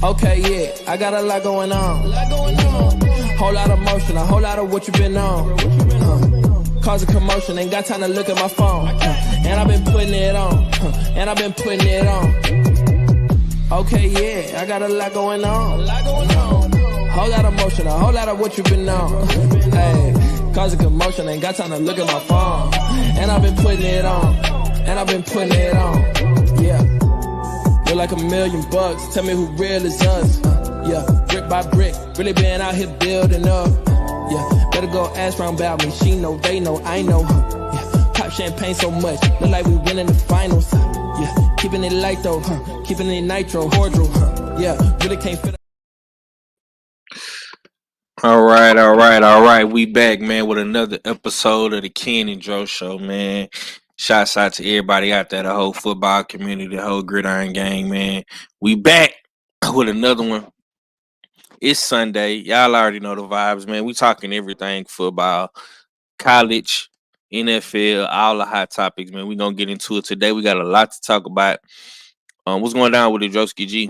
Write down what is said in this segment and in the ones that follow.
Okay, yeah, I got a lot going on. Whole lot of motion, a whole lot of what you been on. Causing commotion, ain't got time to look at my phone. And I've been putting it on. And I've been putting it on. Okay, yeah, I got a lot going on. Whole lot of motion, a whole lot of what you been on. Hey, causing commotion, ain't got time to look at my phone. And I've been putting it on. And I've been putting it on. Yeah. You're like $1 million. Tell me who real is us. Yeah, brick by brick, really been out here building up. Yeah, better go ask round about me. She know, they know, I know. Yeah, pop champagne so much, look like we winning the finals. Yeah, keeping it light though, keeping it nitro, cordial. Yeah, really can't fit. All right. We back, man, with another episode of the Ken and Joe Show, man. Shouts out to everybody out there, the whole football community, the whole gridiron gang, man. We back with another one. It's Sunday. Y'all already know the vibes, man. We talking everything football, college, NFL, all the hot topics, man. We gonna get into it today. We got a lot to talk about. What's going down with the Drosky G?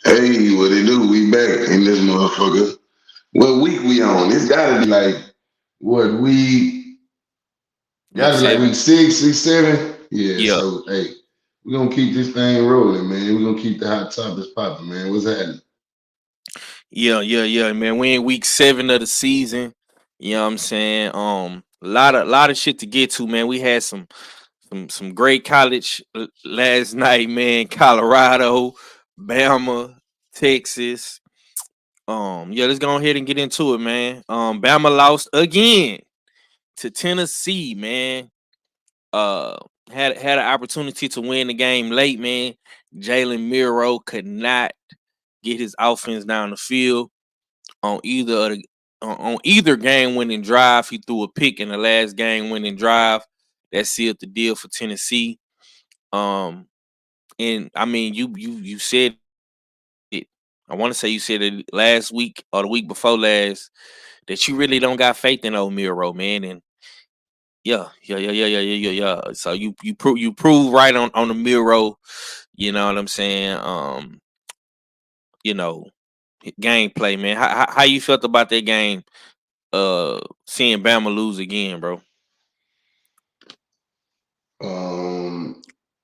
Hey, what it do? We back in this motherfucker. What week we on? It's gotta be like what week? Gotta be like week 6, 7. Yeah. So hey, we're gonna keep this thing rolling, man. We're gonna keep the hot topics popping, man. What's happening? Yeah, man. We in week 7 of the season. You know what I'm saying? A lot of shit to get to, man. We had some great college last night, man. Colorado, Bama, Texas. Let's go ahead and get into it, man. Bama lost again to Tennessee, man. Had an opportunity to win the game late, man. Jalen Miro could not get his offense down the field on either game-winning drive. He threw a pick in the last game-winning drive. That sealed the deal for Tennessee. And I mean, you said it. I want to say you said it last week or the week before last that you really don't got faith in old Miro, man. And yeah. So you prove right on the Miro. You know what I'm saying? Gameplay, man. How you felt about that game? Seeing Bama lose again, bro.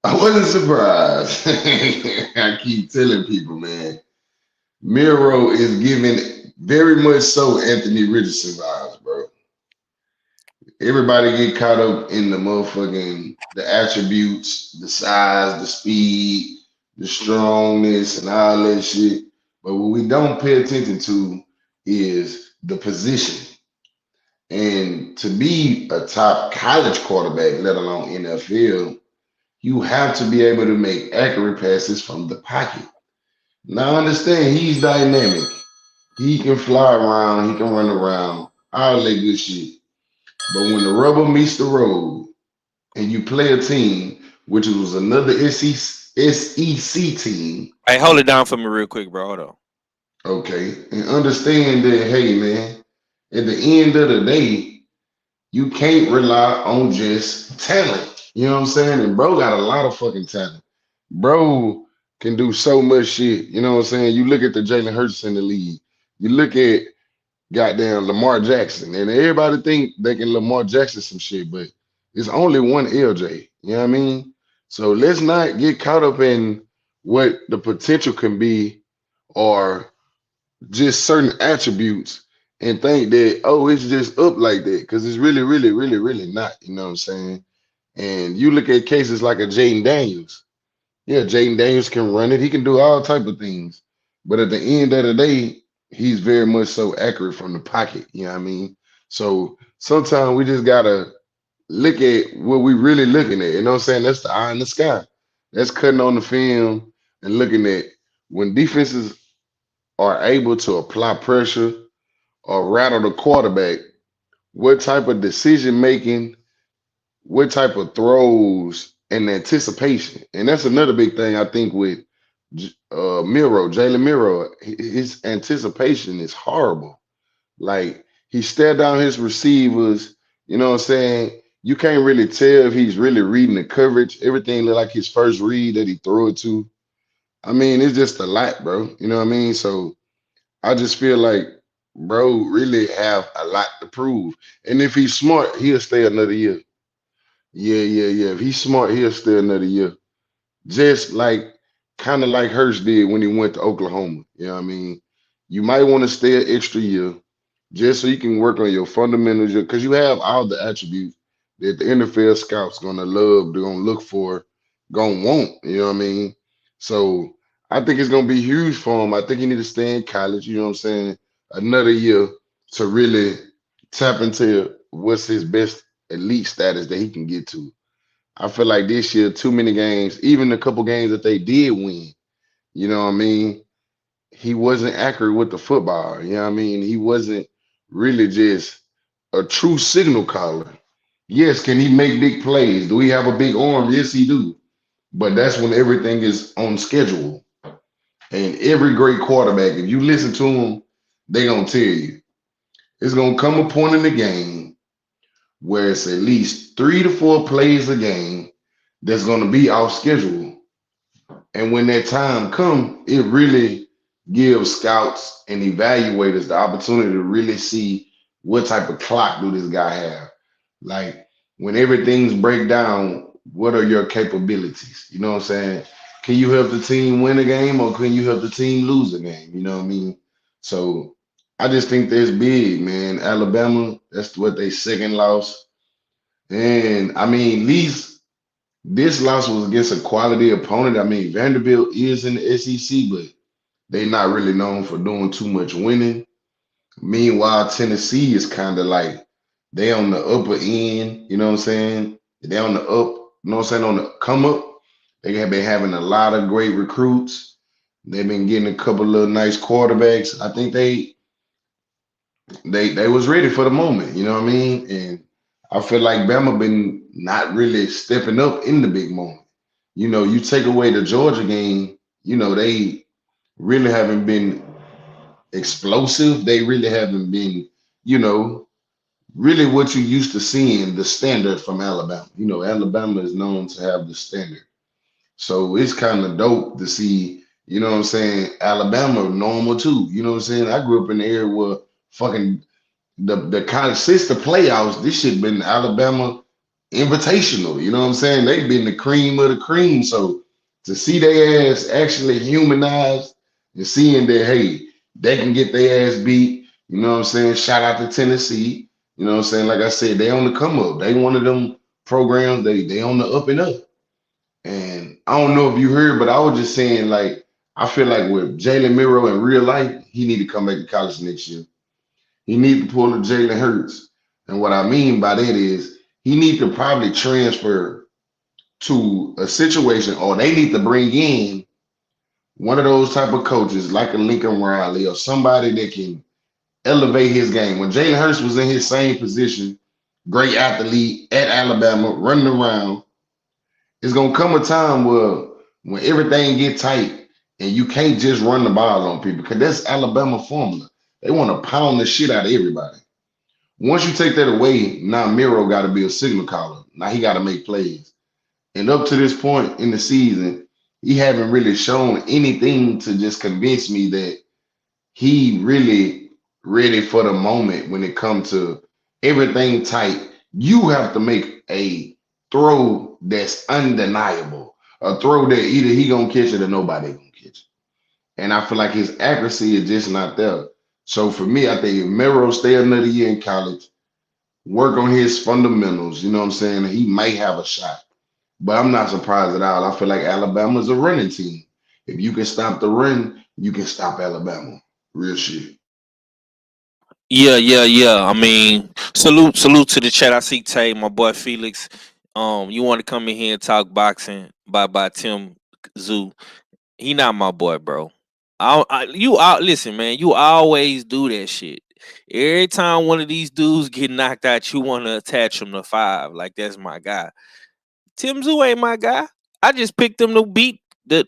I wasn't surprised. I keep telling people, man, Miro is giving very much so Anthony Richardson vibes, bro. Everybody get caught up in the attributes, the size, the speed, the strongness, and all that shit. But what we don't pay attention to is the position. And to be a top college quarterback, let alone NFL, you have to be able to make accurate passes from the pocket. Now, understand he's dynamic. He can fly around, he can run around, all that good shit. But when the rubber meets the road and you play a team, which was another SEC team. Hey, hold it down for me real quick, bro. Hold on. Okay. And understand that, hey, man, at the end of the day, you can't rely on just talent. You know what I'm saying? And bro got a lot of fucking talent. Bro can do so much shit. You know what I'm saying? You look at the Jalen Hurts in the league. You look at goddamn Lamar Jackson. And everybody think they can Lamar Jackson some shit, but it's only one LJ. You know what I mean? So let's not get caught up in what the potential can be or just certain attributes and think that, oh, it's just up like that. Because it's really, really, really, really not. You know what I'm saying? And you look at cases like a Jaden Daniels. Yeah, Jaden Daniels can run it. He can do all type of things. But at the end of the day, he's very much so accurate from the pocket. You know what I mean? So sometimes we just gotta look at what we really looking at. You know what I'm saying? That's the eye in the sky. That's cutting on the film and looking at when defenses are able to apply pressure or rattle the quarterback, what type of decision making, what type of throws and anticipation. And that's another big thing I think with Jalen Miro. His anticipation is horrible. Like he stared down his receivers, you know what I'm saying? You can't really tell if he's really reading the coverage. Everything looked like his first read that he threw it to. I mean, it's just a lot, bro. You know what I mean? So I just feel like bro really have a lot to prove. And if he's smart, he'll stay another year. Yeah, yeah, yeah. If he's smart, he'll stay another year. Just like kind of like Hurst did when he went to Oklahoma. You know what I mean? You might want to stay an extra year just so you can work on your fundamentals because you have all the attributes that the NFL scouts gonna love, they're gonna look for, gonna want. You know what I mean? So I think it's gonna be huge for him. I think he need to stay in college. You know what I'm saying? Another year to really tap into what's his best elite status that he can get to. I feel like this year, too many games, even the couple games that they did win, you know what I mean? He wasn't accurate with the football. You know what I mean? He wasn't really just a true signal caller. Yes, can he make big plays? Do he have a big arm? Yes, he do. But that's when everything is on schedule. And every great quarterback, if you listen to them, they gonna tell you it's gonna come a point in the game where it's at least 3 to 4 plays a game that's gonna be off schedule. And when that time come, it really gives scouts and evaluators the opportunity to really see what type of clock do this guy have. Like when everything's break down, what are your capabilities? You know what I'm saying? Can you help the team win a game or can you help the team lose a game? You know what I mean? So I just think that's big, man. Alabama, that's what they second loss. And I mean, least this loss was against a quality opponent. I mean, Vanderbilt is in the SEC, but they not really known for doing too much winning. Meanwhile, Tennessee is kind of like they on the upper end, you know what I'm saying? They on the up, you know what I'm saying, on the come up. They have been having a lot of great recruits. They've been getting a couple of nice quarterbacks. I think they was ready for the moment, you know what I mean? And I feel like Bama been not really stepping up in the big moment. You know, you take away the Georgia game, you know, they really haven't been explosive. They really haven't been, you know, really what you used to seeing the standard from Alabama. You know, Alabama is known to have the standard. So it's kind of dope to see, you know what I'm saying, Alabama normal too. You know what I'm saying? I grew up in the area where fucking the college since the playoffs, this shit been Alabama invitational. You know what I'm saying? They've been the cream of the cream. So to see their ass actually humanized and seeing that, hey, they can get their ass beat. You know what I'm saying? Shout out to Tennessee. You know what I'm saying? Like I said, they on the come up. They one of them programs. They on the up and up. And I don't know if you heard, but I was just saying, like, I feel like with Jalen Miro in real life, he need to come back to college next year. He need to pull a Jalen Hurts. And what I mean by that is he need to probably transfer to a situation or they need to bring in one of those type of coaches like a Lincoln Riley or somebody that can elevate his game. When Jalen Hurts was in his same position, great athlete at Alabama, running around, it's gonna come a time where when everything get tight and you can't just run the ball on people because that's Alabama formula. They want to pound the shit out of everybody. Once you take that away, now Miro got to be a signal caller. Now he got to make plays. And up to this point in the season, he haven't really shown anything to just convince me that he really ready for the moment when it comes to everything tight. You have to make a throw that's undeniable, a throw that either he gonna catch it or nobody gonna catch it. And I feel like his accuracy is just not there. So for me, I think if Mero stay another year in college, work on his fundamentals, you know what I'm saying, he might have a shot. But I'm not surprised at all. I feel like Alabama's a running team. If you can stop the run, you can stop Alabama. Real shit. Yeah, yeah, yeah. I mean, salute to the chat. I see Tay, my boy Felix. You want to come in here and talk boxing by Tim Zoo? He not my boy, bro. Listen, man. You always do that shit. Every time one of these dudes get knocked out, you want to attach him to five. Like that's my guy. Tim Zoo ain't my guy. I just picked him to beat the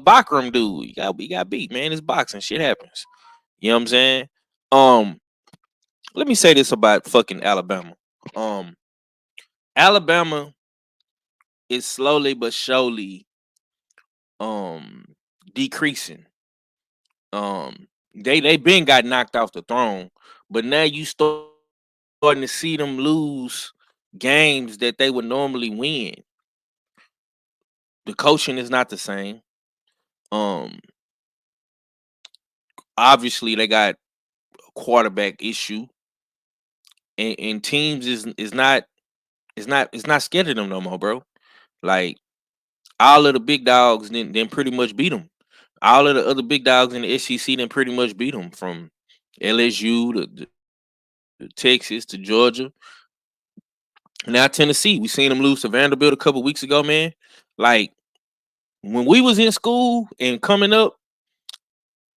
Bakram dude. He got beat, man. It's boxing. Shit happens. You know what I'm saying? Um, Let me say this about fucking Alabama. Um, Alabama is slowly but surely decreasing. They been got knocked off the throne, but now you starting to see them lose games that they would normally win. The coaching is not the same. Um, Obviously they got a quarterback issue, and teams is not scared of them no more, bro. Like all of the big dogs then pretty much beat them. All of the other big dogs in the SEC then pretty much beat them from LSU to Texas to Georgia. Now Tennessee, we seen them lose to Vanderbilt a couple weeks ago, man. Like when we was in school and coming up,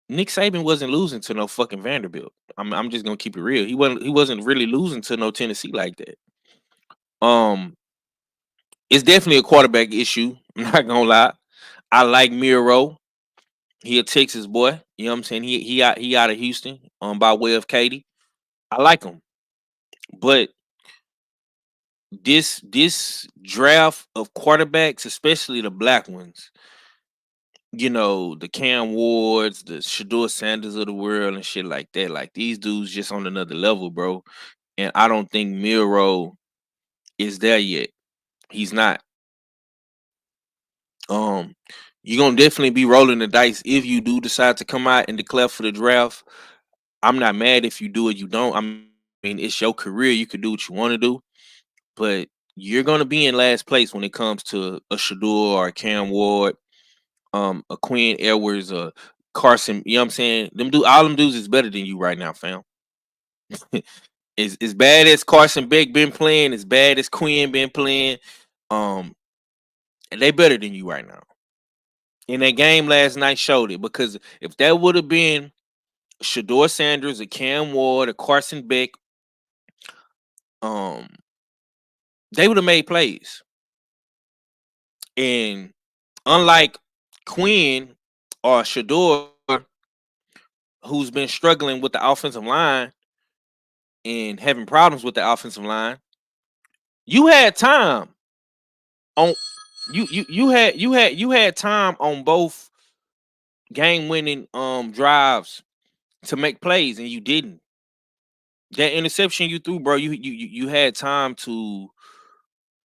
Nick Saban wasn't losing to no fucking Vanderbilt. I'm just gonna keep it real. He wasn't really losing to no Tennessee like that. Um, it's definitely a quarterback issue. I'm not gonna lie. I like Miro. He a Texas boy. You know what I'm saying? He out of Houston, by way of Katy. I like him. But this draft of quarterbacks, especially the black ones, the Cam Wards, the Shador Sanders of the world and shit like that. Like these dudes just on another level, bro. And I don't think Miro is there yet. He's not. Um, you're gonna definitely be rolling the dice if you do decide to come out and declare for the draft. I'm not mad if you do it, you don't. I mean, it's your career. You can do what you want to do, but you're gonna be in last place when it comes to a Shador or a Cam Ward, a Quinn Edwards, a Carson. You know what I'm saying? All them dudes is better than you right now, fam. As bad as Carson Beck been playing, as bad as Quinn been playing, um, they better than you right now. And that game last night showed it, because if that would have been Shador Sanders, a Cam Ward, a Carson Beck, um, they would have made plays. And unlike Quinn or Shador, who's been struggling with the offensive line and having problems with the offensive line, you had time on you had time on both game winning drives to make plays, and you didn't. That interception you threw, bro, you had time to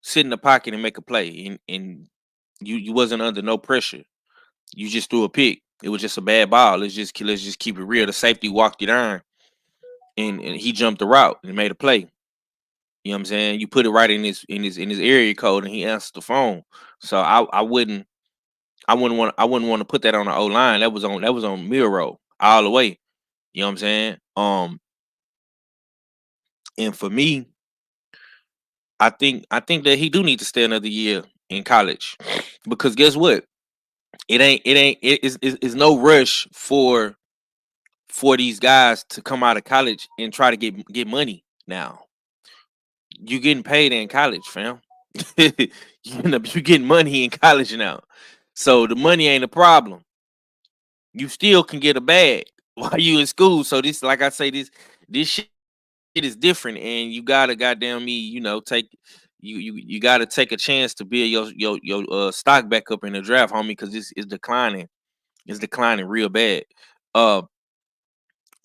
sit in the pocket and make a play, and you wasn't under no pressure. You just threw a pick. It was just a bad ball. Let's just keep it real. The safety walked it down, and he jumped the route and made a play. You know what I'm saying? You put it right in his area code, and he answered the phone. So I wouldn't want to put that on the O line. That was on Miro all the way. You know what I'm saying? And for me, I think that he do need to stay another year in college, because guess what? It's no rush for these guys to come out of college and try to get money now. You getting paid in college, fam. You getting money in college now. So the money ain't a problem. You still can get a bag while you in school. So this, like I say, this shit is different, and you gotta goddamn me, take you gotta take a chance to build your stock back up in the draft, homie, because this is declining. It's declining real bad. Uh,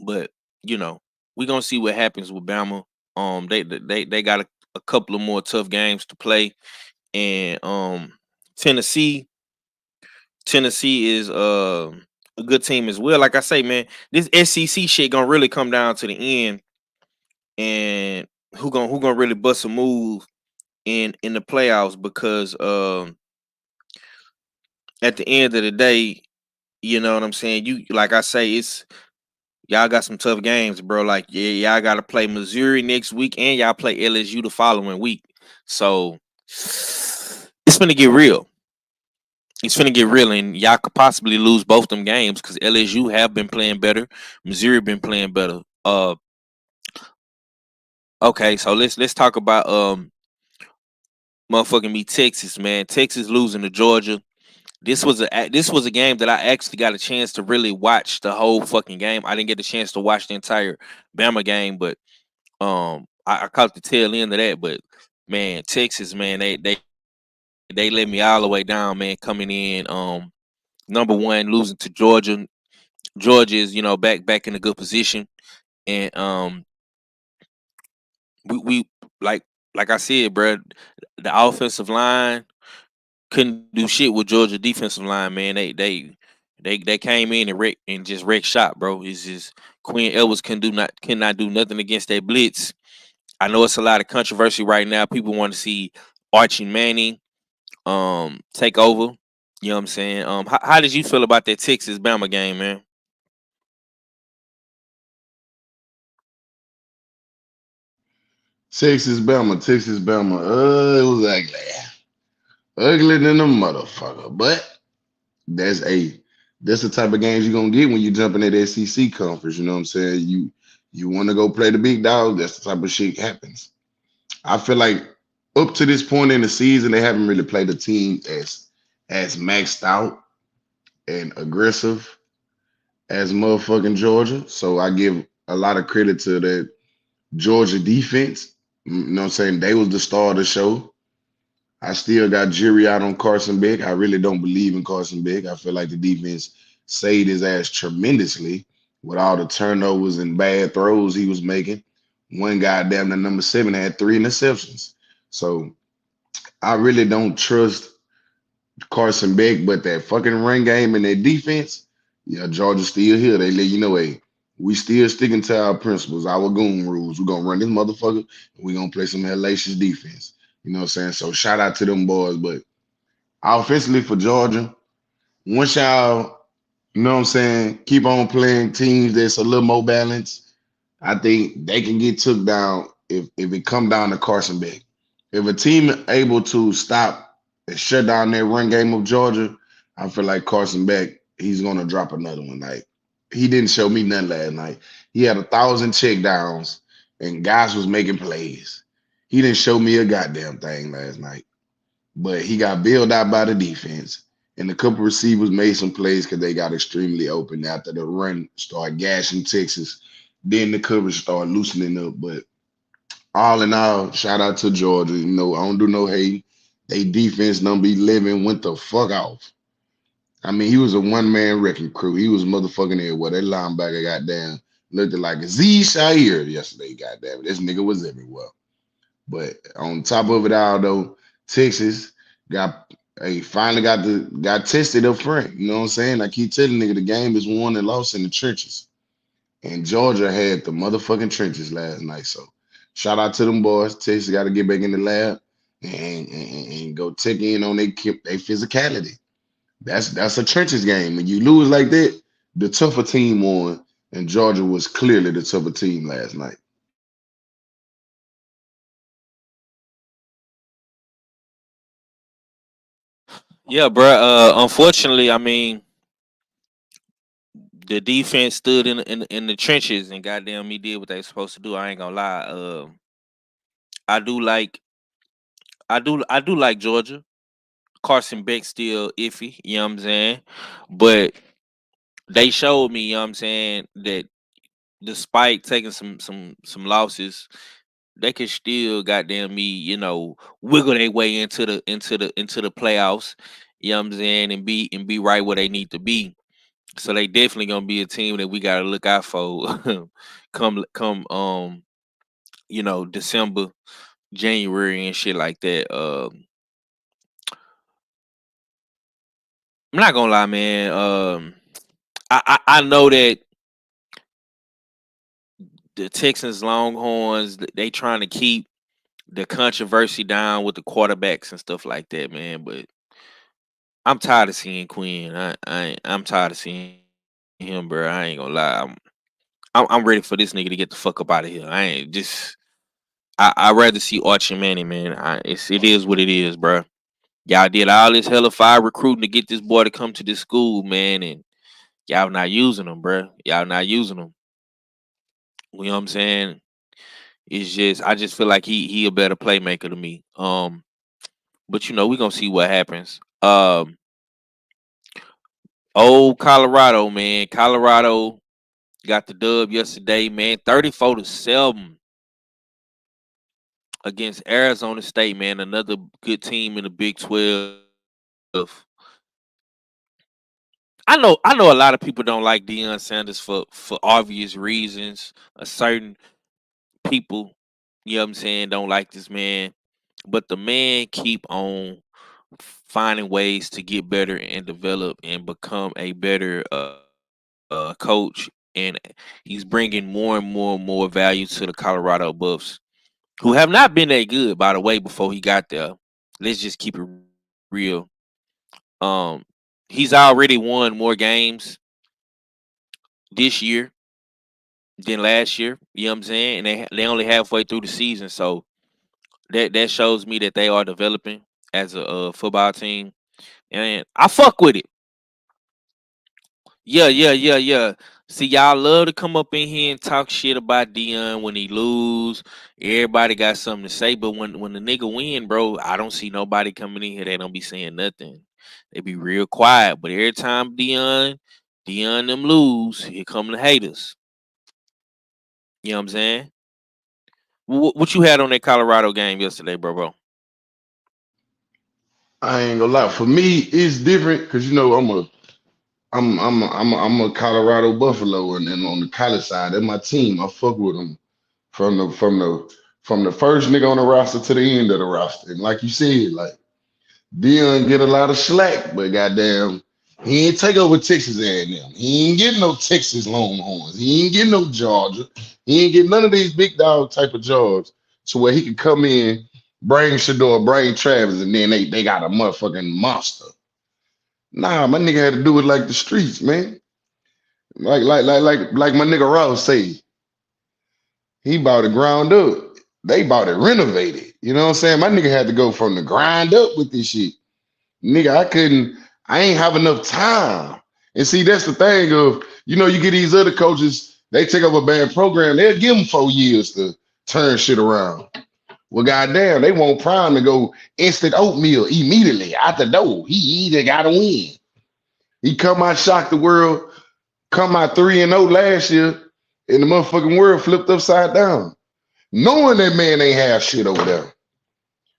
but we gonna see what happens with Bama. They got a couple of more tough games to play, and Tennessee. Tennessee is a good team as well. Like I say, man, this SEC shit gonna really come down to the end, and who gonna really bust a move in the playoffs, because at the end of the day, you know what I'm saying. You Like I say, it's y'all got some tough games, bro. Like, yeah, y'all got to play Missouri next week, and y'all play LSU the following week. So it's gonna get real. It's gonna get real, and y'all could possibly lose both them games, because LSU have been playing better, Missouri been playing better. Okay, so let's talk about motherfucking me Texas, man. Texas losing to Georgia. This was a game that I actually got a chance to really watch the whole fucking game. I didn't get a chance to watch the entire Bama game, but I caught the tail end of that. But man, Texas, man, they let me all the way down, man, coming in Number one, losing to Georgia. Georgia is, back in a good position. And we like like I said, bro, the offensive line couldn't do shit with Georgia defensive line, man. They came in and just wrecked shop, bro. It's just Quinn Edwards cannot do nothing against that blitz. I know it's a lot of controversy right now. People want to see Archie Manning take over. You know what I'm saying? How did you feel about that Texas Bama game, man? Texas Bama. It was ugly than a motherfucker. But that's a that's the type of games you're gonna get when you jump in that SEC conference. You know what I'm saying? You want to go play the big dog. That's the type of shit happens. I feel like up to this point in the season, they haven't really played a team as maxed out and aggressive as motherfucking Georgia. So I give a lot of credit to that Georgia defense. You know what I'm saying? They was the star of the show. I still got jury out on Carson Beck. I really don't believe in Carson Beck. I feel like the defense saved his ass tremendously with all the turnovers and bad throws he was making. One guy down to number 7 had 3 interceptions. So I really don't trust Carson Beck, but that fucking run game and that defense, yeah, Georgia still here. They let you know, hey, we still sticking to our principles, our goon rules. We're gonna run this motherfucker and we're gonna play some hellacious defense. You know what I'm saying? So shout out to them boys. But offensively for Georgia, once y'all, you know what I'm saying, keep on playing teams that's a little more balanced, I think they can get took down if it come down to Carson Beck. If a team able to stop and shut down that run game of Georgia, I feel like Carson Beck, he's gonna drop another one. Like he didn't show me none last night. He had 1,000 check downs and guys was making plays. He didn't show me a goddamn thing last night. But he got bailed out by the defense. And a couple receivers made some plays because they got extremely open after the run started gashing Texas. Then the coverage started loosening up. But all in all, shout out to Georgia. You know, I don't do no hate. They defense number 11 went the fuck off. I mean, he was a one-man wrecking crew. He was motherfucking everywhere. That linebacker got down, looked like a Z Shire yesterday, goddamn. This nigga was everywhere. But on top of it all, though, Texas got finally got tested up front. You know what I'm saying? I keep telling nigga the game is won and lost in the trenches. And Georgia had the motherfucking trenches last night. So shout out to them boys. Texas got to get back in the lab and go take in on their physicality. That's a trenches game. When you lose like that, the tougher team won, and Georgia was clearly the tougher team last night. Yeah, bro. Unfortunately, I mean, the defense stood in the trenches and goddamn me did what they supposed to do. I ain't gonna lie. I do like I do like Georgia. Carson Beck still iffy, you know what I'm saying? But they showed me, you know what I'm saying, that despite taking some losses, they can still goddamn me, wiggle their way into the playoffs, you know what I'm saying, and be right where they need to be. So they definitely gonna be a team that we gotta look out for come December, January and shit like that. I'm not gonna lie, man. I know that the Texans Longhorns they trying to keep the controversy down with the quarterbacks and stuff like that, man. But I'm tired of seeing Quinn. I'm tired of seeing him, bro. I ain't gonna lie. I'm ready for this nigga to get the fuck up out of here. I ain't just. I rather see Archie Manning, man. It is what it is, bro. Y'all did all this hella fire recruiting to get this boy to come to this school, man, and y'all not using him, bro. Y'all not using him. You know what I'm saying? It's just I just feel like he a better playmaker to me. But we gonna see what happens. Old Colorado, man. Colorado got the dub yesterday, man. 34-7 against Arizona State, man. Another good team in the Big 12. I know a lot of people don't like Deion Sanders for obvious reasons. A certain people, you know what I'm saying, don't like this man. But the man keep on finding ways to get better and develop and become a better coach. And he's bringing more value to the Colorado Buffs, who have not been that good, by the way, before he got there. Let's just keep it real. Um, he's already won more games this year than last year. You know what I'm saying? And they only halfway through the season, so that shows me that they are developing as a football team, and I fuck with it. Yeah. See, y'all love to come up in here and talk shit about Dion when he lose. Everybody got something to say, but when the nigga win, bro, I don't see nobody coming in here that don't be saying nothing. They be real quiet, but every time Dion them lose, here come the haters. You know what I'm saying? What you had on that Colorado game yesterday, bro? I ain't gonna lie. For me, it's different because I'm a Colorado Buffalo, and then on the college side, that's my team. I fuck with them from the first nigga on the roster to the end of the roster. And like you said, like Dion get a lot of slack, but goddamn, he ain't take over Texas A&M. He ain't get no Texas Longhorns. He ain't get no Georgia. He ain't get none of these big dog type of jobs to where he could come in, bring Shador, bring Travis, and then they got a motherfucking monster. Nah, my nigga had to do it like the streets, man. Like my nigga Ross say, he bought it ground up. They bought it renovated. You know what I'm saying? My nigga had to go from the grind up with this shit. Nigga, I ain't have enough time. And see, that's the thing of, you get these other coaches, they take up a bad program, they'll give them 4 years to turn shit around. Well, goddamn, they want Prime to go instant oatmeal immediately out the door. He either got to win. He come out, shock the world, come out 3-0 last year, and the motherfucking world flipped upside down. Knowing that man ain't have shit over there.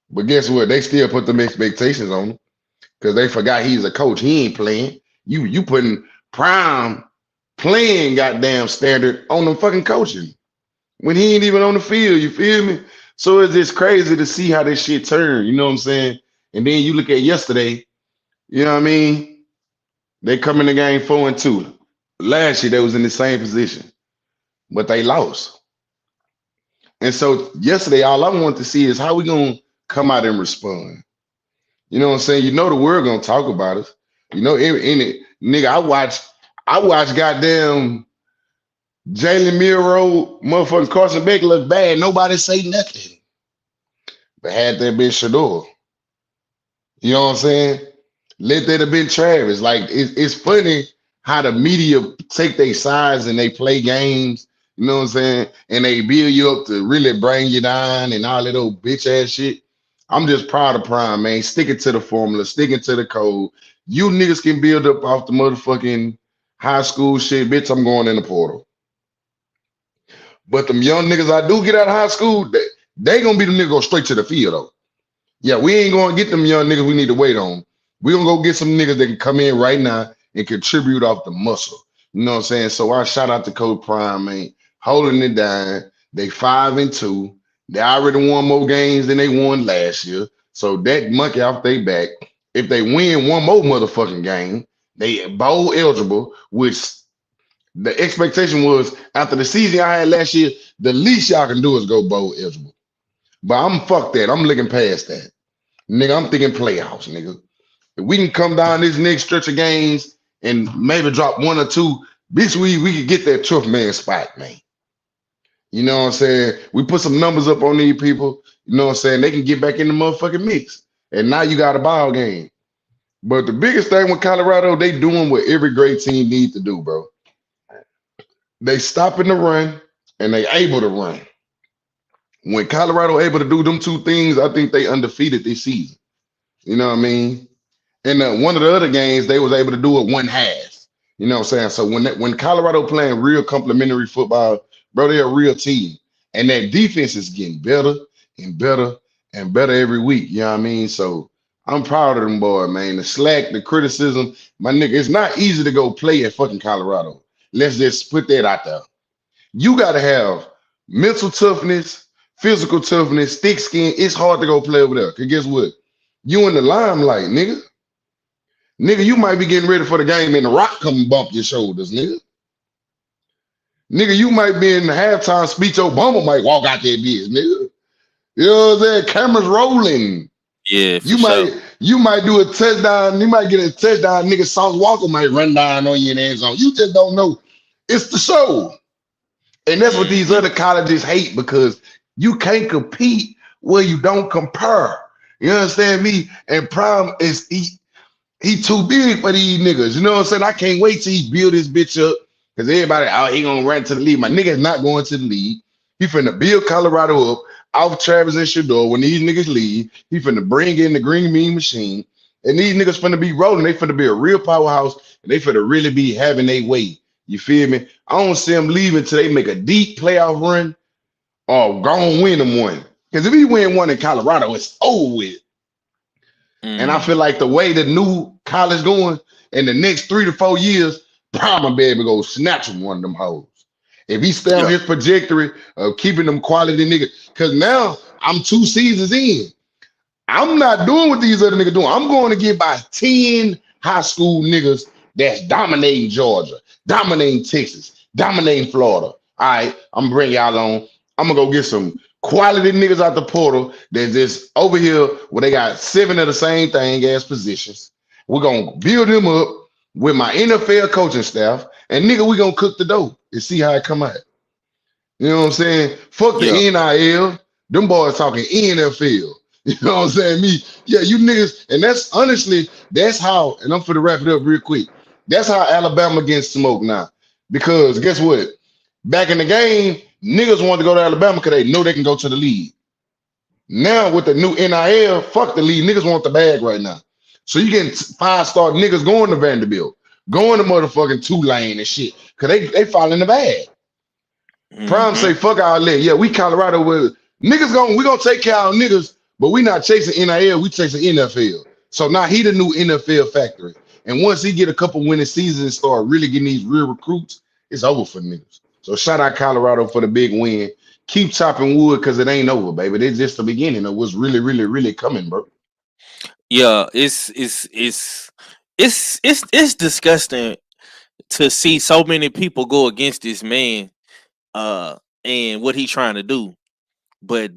But guess what? They still put them expectations on him because they forgot he's a coach. He ain't playing. You putting Prime playing goddamn standard on them fucking coaching when he ain't even on the field. You feel me? So it's just crazy to see how this shit turn. You know what I'm saying? And then you look at yesterday. You know what I mean? They come in the game 4-2. Last year they was in the same position, but they lost. And so yesterday, all I want to see is how we gonna come out and respond. You know what I'm saying? You know the world gonna talk about us. You know, in it, nigga, I watch goddamn Jalen Miro, motherfucking Carson Beck look bad. Nobody say nothing. But had that been Shador, you know what I'm saying? Let that have been Travis. Like it's funny how the media take their sides and they play games. You know what I'm saying? And they build you up to really bring you down and all that old bitch ass shit. I'm just proud of Prime, man. Sticking to the formula, sticking to the code. You niggas can build up off the motherfucking high school shit. Bitch, I'm going in the portal. But them young niggas I do get out of high school, they gonna be the niggas go straight to the field though. Yeah, we ain't gonna get them young niggas we need to wait on. We gonna go get some niggas that can come in right now and contribute off the muscle. You know what I'm saying? So I shout out to Coach Prime, man, holding it down. They 5-2. They already won more games than they won last year. So that monkey off their back. If they win one more motherfucking game, they bowl eligible, which the expectation was after the season I had last year, the least y'all can do is go bowl eligible. But I'm fuck that. I'm looking past that. Nigga, I'm thinking playoffs, nigga. If we can come down this next stretch of games and maybe drop one or two, bitch, we could get that 12th man spot, man. You know what I'm saying? We put some numbers up on these people. You know what I'm saying? They can get back in the motherfucking mix. And now you got a ball game. But the biggest thing with Colorado, they doing what every great team needs to do, bro. They stopping the run and they able to run. When Colorado able to do them two things, I think they undefeated this season. You know what I mean? And one of the other games, they was able to do it one half. You know what I'm saying? So when Colorado playing real complimentary football, bro, they're a real team. And that defense is getting better and better and better every week. You know what I mean? So I'm proud of them boy, man. The slack, the criticism, my nigga. It's not easy to go play at fucking Colorado. Let's just put that out there. You gotta have mental toughness, physical toughness, thick skin. It's hard to go play over there. Cause guess what? You in the limelight, nigga. Nigga, you might be getting ready for the game and the rock come and bump your shoulders, nigga. Nigga, you might be in the halftime speech. Obama might walk out there, bitch, nigga. You know what I'm saying? Cameras rolling. Yeah, for You sure. might do a touchdown. You might get a touchdown. Nigga, Sauce Walker might run down on you in the end zone. You just don't know. It's the show, and that's what these Mm-hmm. other colleges hate because you can't compete where you don't compare. You understand me? And Prime is he too big for these niggas. You know what I'm saying? I can't wait till he build this bitch up because everybody, oh, he gonna run to the league. My nigga's not going to the league. He finna build Colorado up off Travis and Shador when these niggas leave. He finna bring in the green bean machine. And these niggas finna be rolling. They finna be a real powerhouse and they finna really be having their way. You feel me? I don't see them leaving till they make a deep playoff run or go and win them one. Because if he win one in Colorado, it's over with. And I feel Mm. like the way the new college going in the next 3 to 4 years, Prime baby go snatch him one of them hoes. If he stay on Yeah. his trajectory of keeping them quality niggas, because now I'm 2 seasons in. I'm not doing what these other niggas doing. I'm going to get by 10 high school niggas that's dominating Georgia, dominating Texas, dominating Florida. All right, I'm gonna bring y'all on. I'm gonna go get some quality niggas out the portal that's just over here where they got 7 of the same thing as positions. We're gonna build them up with my NFL coaching staff, and nigga, we gonna cook the dough and see how it come out. You know what I'm saying? Fuck the Yeah. NIL. Them boys talking NFL. You know what I'm saying? Me, yeah, you niggas, and that's honestly, that's how, and I'm for to wrap it up real quick. That's how Alabama gets smoked now. Because guess what? Back in the game, niggas wanted to go to Alabama because they know they can go to the league. Now with the new NIL, fuck the league. Niggas want the bag right now. So you getting 5-star niggas going to Vanderbilt, going to motherfucking Tulane and shit. Cause they fall in the bag. Prime Mm-hmm. say, fuck all that. Yeah, we Colorado with niggas we gonna take care of our niggas, but we not chasing NIL, we chasing NFL. So now he the new NFL factory. And once he get a couple winning seasons and start really getting these real recruits, it's over for niggas. So shout out Colorado for the big win. Keep chopping wood because it ain't over, baby. It's just the beginning of what's really, really, really coming, bro. Yeah, it's disgusting to see so many people go against this man uh and what he trying to do. But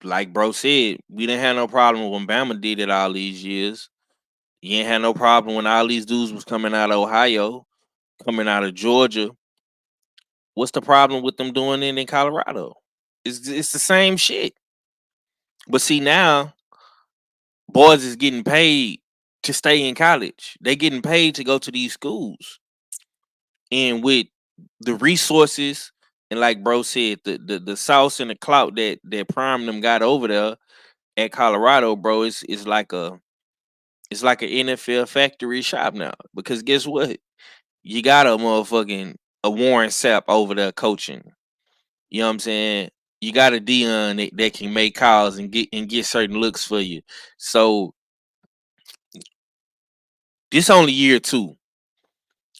like bro said, we didn't have no problem when Bama did it all these years. You ain't had no problem when all these dudes was coming out of Ohio, coming out of Georgia. What's the problem with them doing it in Colorado? It's the same shit. But see now, boys is getting paid to stay in college. They getting paid to go to these schools. And with the resources and like bro said, the sauce and the clout that Prime them got over there at Colorado, bro, it's like an NFL factory shop now. Because guess what? You got a motherfucking a Warren Sapp over there coaching. You know what I'm saying? You got a Dion that can make calls and get certain looks for you. So this only year two.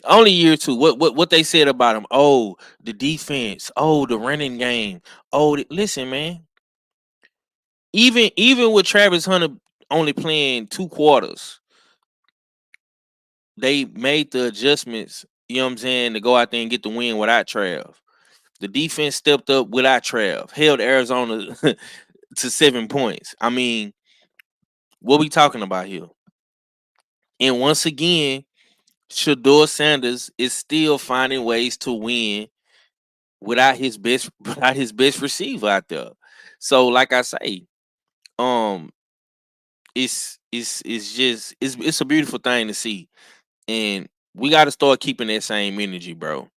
Only year two. What they said about him? Oh, the defense. Oh, the running game. Oh, listen, man. Even with Travis Hunter only playing 2 quarters, they made the adjustments. You know what I'm saying, to go out there and get the win without Trav. The defense stepped up without Trav, held Arizona to 7 points. I mean, what we talking about here? And once again, Shador Sanders is still finding ways to win without his best without his best receiver out there. So, like I say, um, it's just it's a beautiful thing to see, and we got to start keeping that same energy, bro.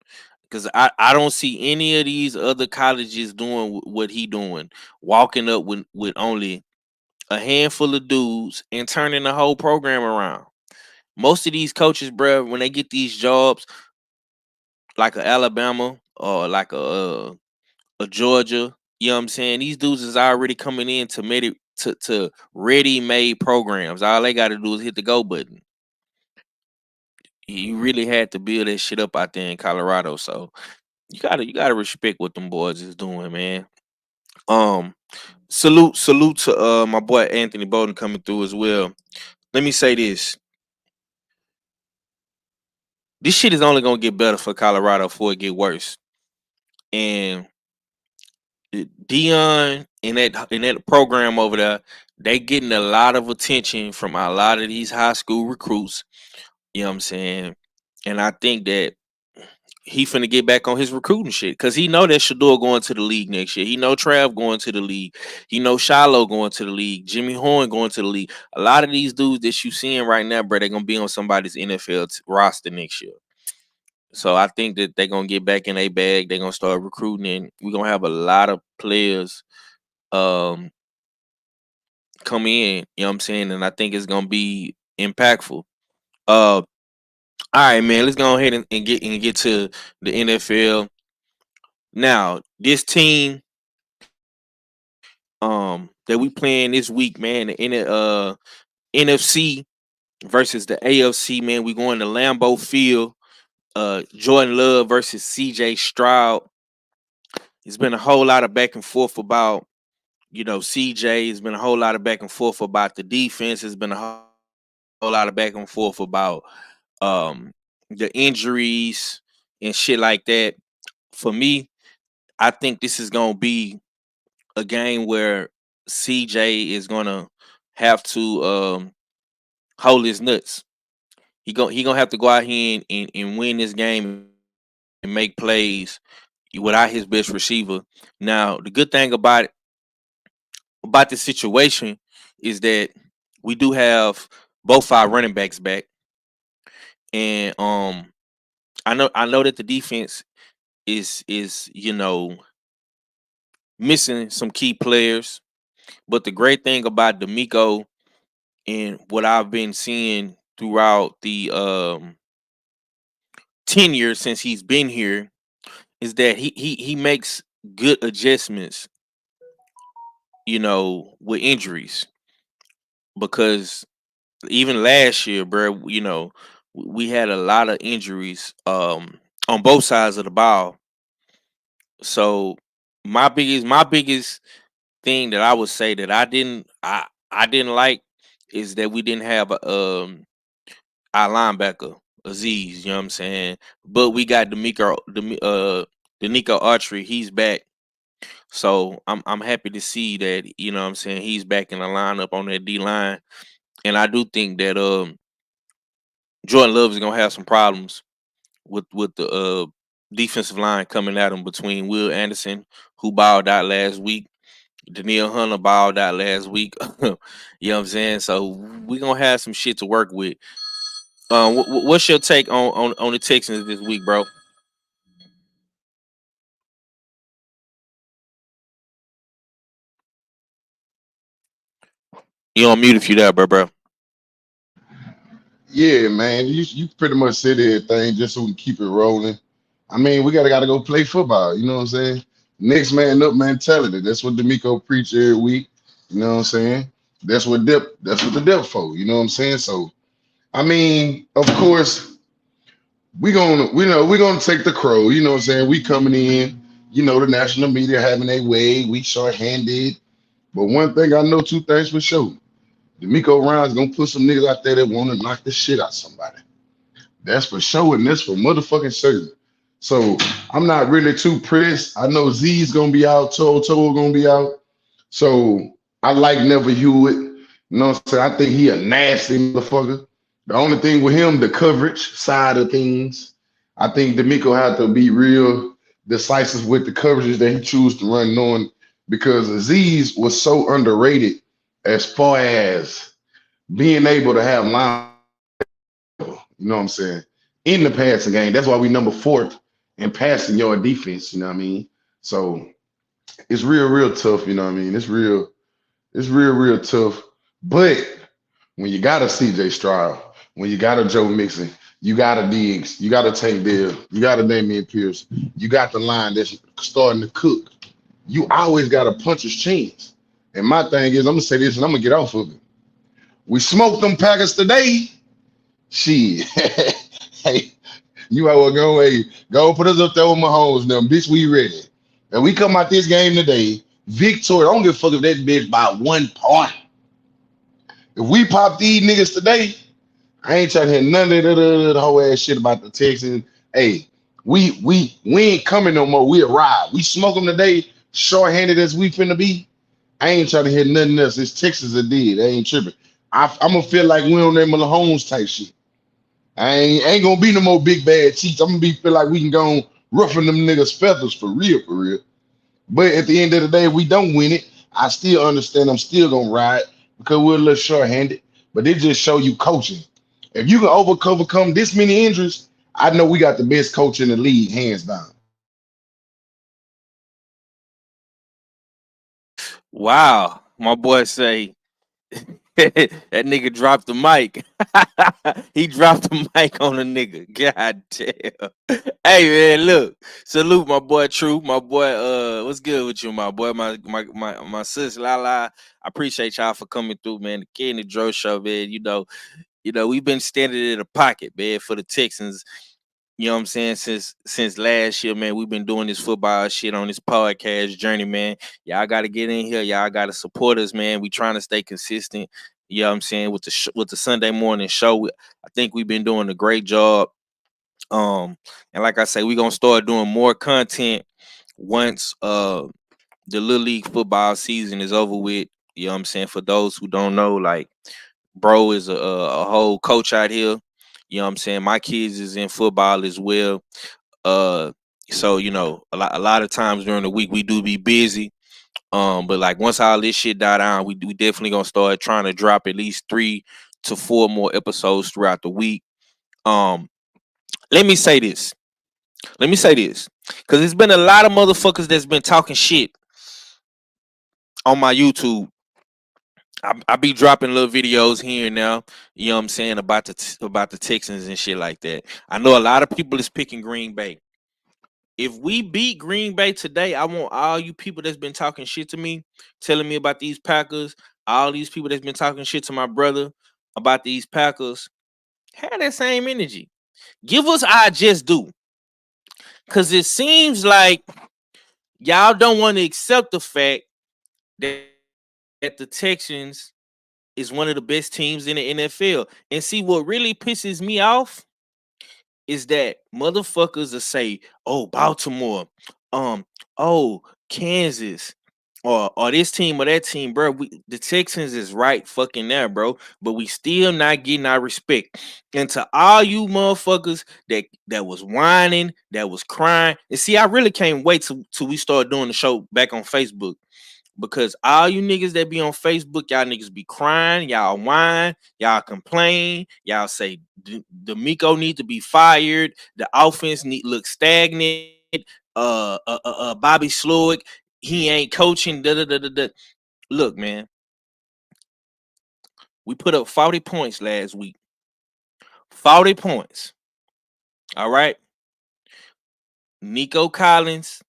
Because I don't see any of these other colleges doing what he doing, walking up with only a handful of dudes and turning the whole program around. Most of these coaches, bro, when they get these jobs, like a Alabama or like a Georgia, you know what I'm saying? These dudes is already coming in to to ready-made programs. All they got to do is hit the go button. You really had to build that shit up out there in Colorado. So you gotta respect what them boys is doing, man. Um, salute to my boy Anthony Bowden coming through as well. Let me say this: this shit is only gonna get better for Colorado before it get worse. And Dion in that program over there, they getting a lot of attention from a lot of these high school recruits. You know what I'm saying? And I think that he finna get back on his recruiting shit because he know that Shador going to the league next year. He know Trav going to the league. He know Shiloh going to the league. Jimmy Horn going to the league. A lot of these dudes that you seeing right now, bro, they're gonna be on somebody's NFL roster next year. So I think that they're gonna get back in a bag. They're gonna start recruiting, and we're gonna have a lot of players um come in. You know what I'm saying? And I think it's gonna be impactful. All right, man. Let's go ahead and get to the NFL. Now, this team that we playing this week, man, NFC versus the AFC, man. We going to Lambeau Field. Jordan Love versus CJ Stroud. It's been a whole lot of back and forth about, CJ. It's been a whole lot of back and forth about the defense. It's been a whole lot of back and forth about um the injuries and shit like that. For me, I think this is gonna be a game where CJ is gonna have to hold his nuts. He gonna have to go out here and win this game and make plays without his best receiver. Now, the good thing about this situation is that we do have both our running backs back, and I know that the defense is missing some key players, but the great thing about D'Amico and what I've been seeing throughout the tenure since he's been here is that he makes good adjustments, with injuries. Because even last year, bro, we had a lot of injuries on both sides of the ball. So my biggest thing that I would say that I didn't like is that we didn't have our linebacker Aziz. You know what I'm saying? But we got Denico Archery. He's back. So I'm happy to see that, what I'm saying, he's back in the lineup on that D line. And I do think that Jordan Love is gonna have some problems with the defensive line coming at him between Will Anderson, who balled out last week, Daniil Hunter balled out last week. You know what I'm saying? So we're gonna have some shit to work with. What's your take on the Texans this week, bro? You on mute if you there, bro. Yeah, man. You pretty much said everything just so we can keep it rolling. I mean, we gotta go play football. You know what I'm saying? Next man up mentality. That's what D'Amico preach every week. You know what I'm saying? That's what the depth for. You know what I'm saying? So I mean, of course, we're gonna take the crow. You know what I'm saying? We coming in. The national media having their way. We short-handed. But one thing I know, two things for sure. D'Amico Ryan's gonna put some niggas out there that want to knock the shit out somebody. That's for sure, and that's for motherfucking certain. So I'm not really too pressed. I know Z's gonna be out, Toto gonna be out. So I like Never Hewitt. You know what I'm saying? I think he a nasty motherfucker. The only thing with him, the coverage side of things. I think D'Amico had to be real decisive with the coverages that he choose to run, knowing because Aziz was so underrated as far as being able to have linebackers at that level. You know what I'm saying? In the passing game. That's why we number fourth in passing yard defense. You know what I mean? So it's real tough. You know what I mean? It's real tough. But when you got a CJ Stroud, when you got a Joe Mixon, you got a Diggs, you got a Tank Dell, you got a Damian Pierce, you got the line that's starting to cook. You always got a puncher's chance. And my thing is, I'm gonna say this and I'm gonna get off of it. We smoked them Packers today. Shit. Hey, you might well go away. Go put us up there with Mahomes now. Bitch, we ready. And we come out this game today. Victory. I don't give a fuck if that bitch by 1 point. If we pop these niggas today, I ain't trying to hear none of the whole ass shit about the Texans. Hey, we ain't coming no more. We arrived. We smoke them today, short-handed as we finna be. I ain't trying to hear nothing else. It's Texas a did. They ain't tripping. I'm gonna feel like we on that Mahomes type shit. I ain't gonna be no more big bad cheats. I'm gonna be feel like we can go on roughing them niggas feathers for real, for real. But at the end of the day, if we don't win it, I still understand I'm still gonna ride because we're a little short-handed. But it just show you coaching. If you can overcome this many injuries, I know we got the best coach in the league, hands down. Wow, my boy say that nigga dropped the mic. He dropped the mic on the nigga. God damn. Hey man, look. Salute my boy True. My boy, what's good with you, my boy? My sis Lala. I appreciate y'all for coming through, man. The Kid and the Dro show, man. We've been standing in the pocket, man, for the Texans. You know what I'm saying? Since last year, man, we've been doing this football shit on this podcast journey, man. Y'all got to get in here. Y'all got to support us, man. We trying to stay consistent. You know what I'm saying? With the Sunday morning show, I think we've been doing a great job. And like I say, we're gonna start doing more content once the little league football season is over with. You know what I'm saying? For those who don't know, like bro is a whole coach out here. You know what I'm saying? My kids is in football as well. Uh, so a lot of times during the week we do be busy. But like once all this shit die down, we definitely gonna start trying to drop at least 3 to 4 more episodes throughout the week. Um, let me say this. Because there's been a lot of motherfuckers that's been talking shit on my YouTube. I be dropping little videos here and now, you know what I'm saying, about the Texans and shit like that. I know a lot of people is picking Green Bay. If we beat Green Bay today, I want all you people that's been talking shit to me, telling me about these Packers, all these people that's been talking shit to my brother about these Packers, have that same energy. Give us our just due. Cause it seems like y'all don't want to accept the fact that the Texans is one of the best teams in the NFL. And see what really pisses me off is that motherfuckers will say, "Oh, Baltimore, um, oh, Kansas, or this team or that team, bro. The Texans is right fucking there, bro. But we still not getting our respect." And to all you motherfuckers that was whining, that was crying, and see, I really can't wait till we start doing the show back on Facebook. Because all you niggas that be on Facebook, y'all niggas be crying, y'all whine, y'all complain, y'all say D'Amico need to be fired, the offense need look stagnant, Bobby Slowick, he ain't coaching. Da, da, da, da, da. Look, man, we put up 40 points last week. 40 points. All right. Nico Collins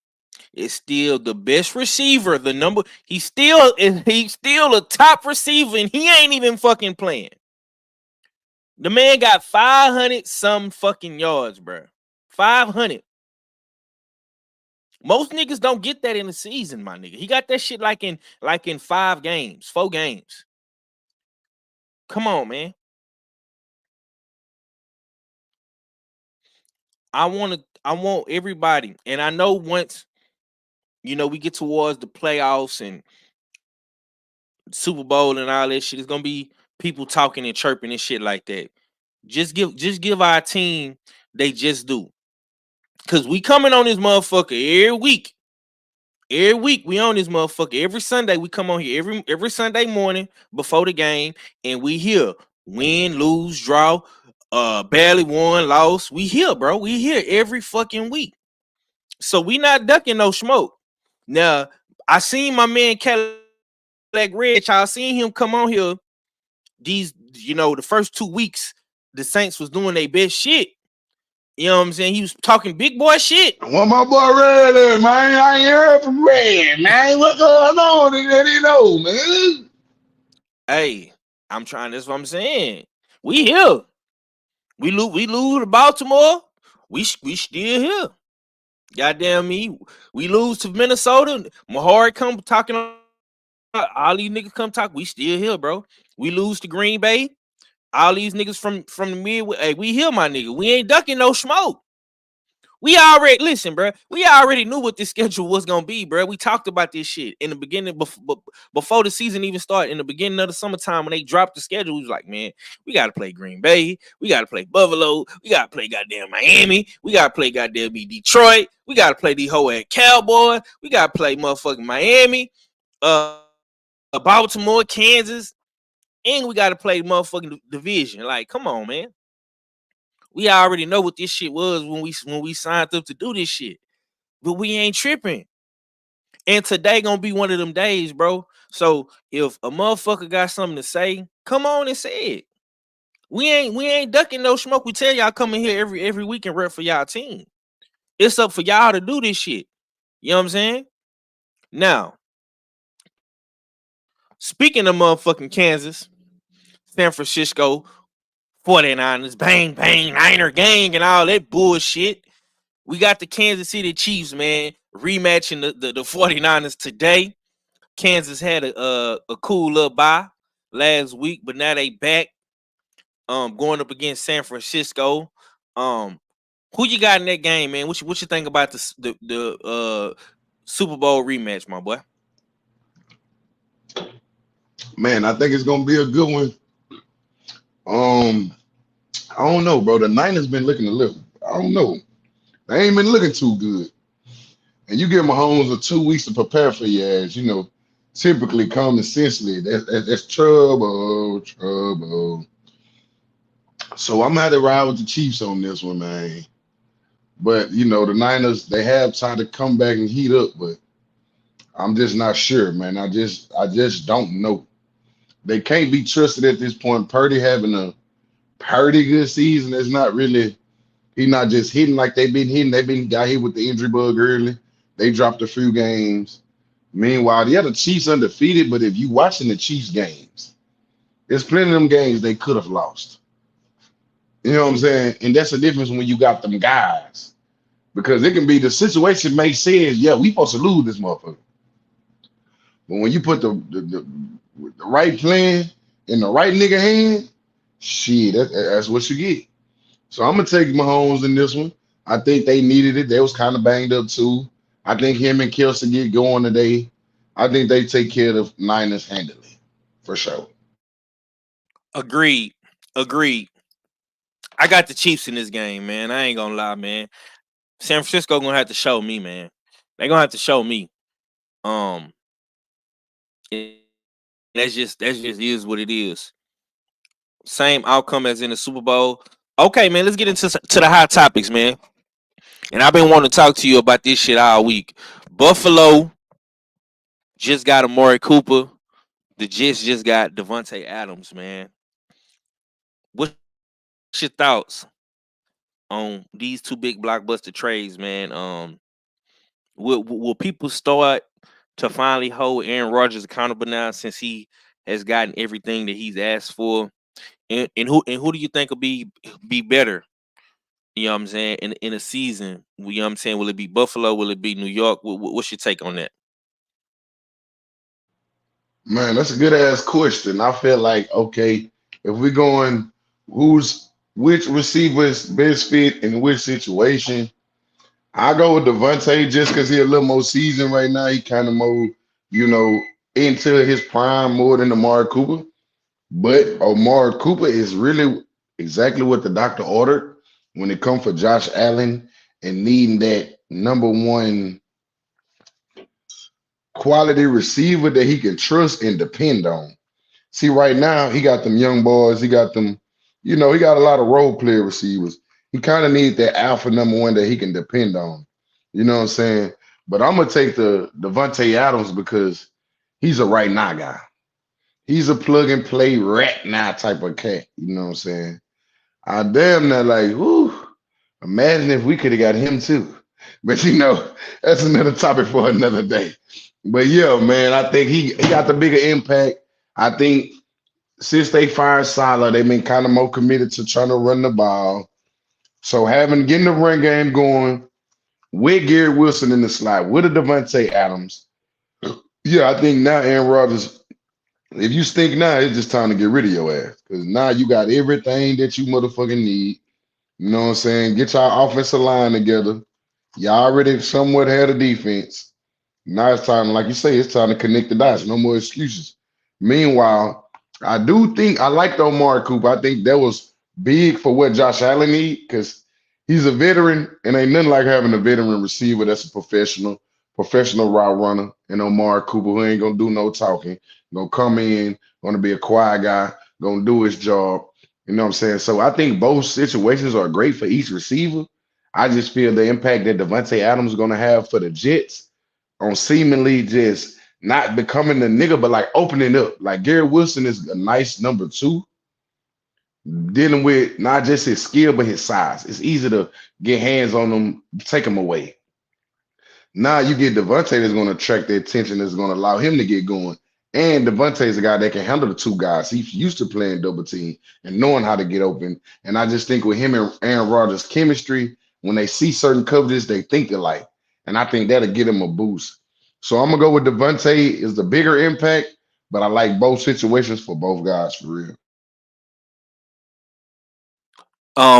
is still the best receiver. He's still a top receiver, and he ain't even fucking playing. The man got 500 some fucking yards, bro. 500. Most niggas don't get that in the season, my nigga. He got that shit like in 5 games, 4 games. Come on, man. I want everybody, and I know once we get towards the playoffs and Super Bowl and all that shit, it's gonna be people talking and chirping and shit like that. Just give our team they just do. Cause we coming on this motherfucker every week. Every week we on this motherfucker. Every Sunday we come on here every Sunday morning before the game, and we here win, lose, draw, barely won, lost. We here, bro. We here every fucking week. So we not ducking no smoke. Now I seen my man Cadillac Red. Y'all seen him come on here. The first 2 weeks the Saints was doing their best shit. You know what I'm saying? He was talking big boy shit. Well, my boy Red there, man. I ain't heard from Red, man. What's going on? Let he know, man. Hey, I'm trying. That's what I'm saying. We here. We lose to Baltimore. We still here. Goddamn me. We lose to Minnesota. Mahari come talking. All these niggas come talk. We still here, bro. We lose to Green Bay. All these niggas from the mid. Hey, we here, my nigga. We ain't ducking no smoke. We already listen, bro. We already knew what this schedule was gonna be, bro. We talked about this shit in the beginning, before the season even started. In the beginning of the summertime, when they dropped the schedule, we was like, man, we gotta play Green Bay, we gotta play Buffalo, we gotta play goddamn Miami, we gotta play goddamn Detroit, we gotta play the whole at Cowboy, we gotta play motherfucking Miami, Baltimore, Kansas, and we gotta play motherfucking division. Like, come on, man. We already know what this shit was when we signed up to do this shit. But we ain't tripping. And today gonna be one of them days, bro. So if a motherfucker got something to say, come on and say it. We ain't ducking no smoke. We tell y'all come in here every week and rep for y'all team. It's up for y'all to do this shit. You know what I'm saying? Now, speaking of motherfucking Kansas, San Francisco 49ers, bang, bang, Niner gang, and all that bullshit. We got the Kansas City Chiefs, man, rematching the 49ers today. Kansas had a cool little bye last week, but now they back going up against San Francisco. Who you got in that game, man? What you think about the Super Bowl rematch, my boy? Man, I think it's gonna be a good one. Um, I don't know, bro. The Niners been looking a little. I don't know. They ain't been looking too good. And you give Mahomes 2 weeks to prepare for your ass. Typically, common sensely, that's trouble, trouble. So I'm gonna have to ride with the Chiefs on this one, man. But the Niners, they have tried to come back and heat up, but I'm just not sure, man. I just don't know. They can't be trusted at this point. Purdy having a pretty good season. It's not really. He not just hitting like they've been hitting. They've been got hit with the injury bug early. They dropped a few games. Meanwhile, the other Chiefs undefeated. But if you watching the Chiefs games, there's plenty of them games they could have lost. You know what I'm saying? And that's the difference when you got them guys. Because it can be the situation may say, yeah, we supposed to lose this motherfucker. But when you put the right plan in the right nigga hand, shit, that's what you get. So I'm gonna take Mahomes in this one. I think they needed it. They was kind of banged up too. I think him and Kelsey get going today. I think they take care of the Niners handily, for sure. Agreed. Agreed. I got the Chiefs in this game, man. I ain't gonna lie, man. San Francisco gonna have to show me, man. They gonna have to show me. Um, that's just is what it is. Same outcome as in the Super Bowl. Okay, man. Let's get into the hot topics, man. And I've been wanting to talk to you about this shit all week. Buffalo just got Amari Cooper. The Jets just got Devontae Adams, man. What's your thoughts on these two big blockbuster trades, man? Will people start to finally hold Aaron Rodgers accountable now since he has gotten everything that he's asked for? And who do you think will be better? You know what I'm saying? In a season, you know what I'm saying? Will it be Buffalo? Will it be New York? What's your take on that? Man, that's a good ass question. I feel like, okay, if we're going which receivers best fit in which situation, I go with Devontae just because he's a little more seasoned right now. He kind of more, you know, into his prime more than Amari Cooper. But Amari Cooper is really exactly what the doctor ordered when it comes for Josh Allen and needing that number one quality receiver that he can trust and depend on. See, right now, he got them young boys. He got them, he got a lot of role player receivers. He kind of needs that alpha number one that he can depend on. You know what I'm saying? But I'm going to take the Devontae Adams because he's a right now guy. He's a plug and play right now type of cat. You know what I'm saying? I damn that like, whoo. Imagine if we could have got him too. But that's another topic for another day. But yeah, man, I think he got the bigger impact. I think since they fired Salah, they've been kind of more committed to trying to run the ball. So getting the run game going with Gary Wilson in the slot, with a Devontae Adams. Yeah, I think now Aaron Rodgers, if you stink now, it's just time to get rid of your ass. Because now you got everything that you motherfucking need. You know what I'm saying? Get your offensive line together. You already somewhat had a defense. Now it's time, like you say, it's time to connect the dots. No more excuses. Meanwhile, I do think I like the Omari Cooper. I think that was big for what Josh Allen need because he's a veteran and ain't nothing like having a veteran receiver that's a professional route runner. And Omari Cooper who ain't gonna do no talking, gonna come in, gonna be a quiet guy, gonna do his job. You know what I'm saying? So I think both situations are great for each receiver. I just feel the impact that Devontae Adams is gonna have for the Jets on seemingly just not becoming the nigga, but like opening up. Like Gary Wilson is a nice number two, dealing with not just his skill, but his size. It's easy to get hands on him, take him away. Now you get Devontae that's going to attract the attention, that's going to allow him to get going. And Devontae is a guy that can handle the two guys. He's used to playing double team and knowing how to get open. And I just think with him and Aaron Rodgers' chemistry, when they see certain coverages, they think alike. And I think that'll get him a boost. So I'm gonna go with Devontae is the bigger impact, but I like both situations for both guys for real.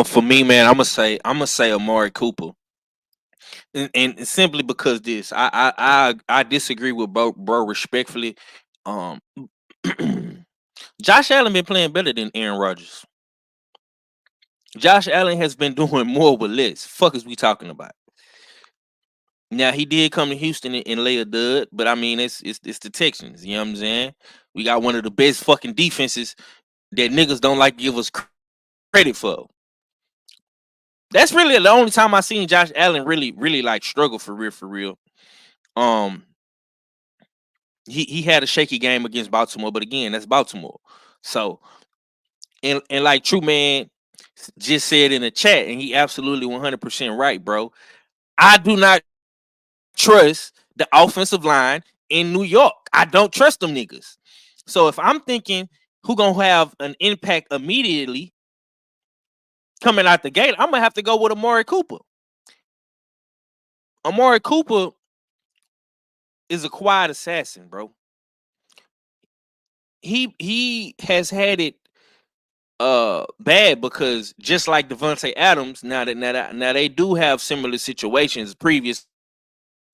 For me, man, I'm gonna say Amari Cooper, and simply because this, I disagree with bro respectfully. Um, Josh Allen been playing better than Aaron Rodgers. Josh Allen has been doing more with less. Fuck is we talking about? Now he did come to Houston and lay a dud, but I mean it's the Texans. You know what I'm saying? We got one of the best fucking defenses that niggas don't like to give us credit for. That's really the only time I seen Josh Allen really like struggle for real, for real. Um, he had a shaky game against Baltimore, but again, that's Baltimore. So and like True Man just said in the chat, and he absolutely 100% right, bro. I do not trust the offensive line in New York. I don't trust them niggas. So if I'm thinking who gonna have an impact immediately coming out the gate, I'm gonna have to go with Amari Cooper. Amari Cooper is a quiet assassin, bro. He has had it bad because just like Devontae Adams, now they do have similar situations, previous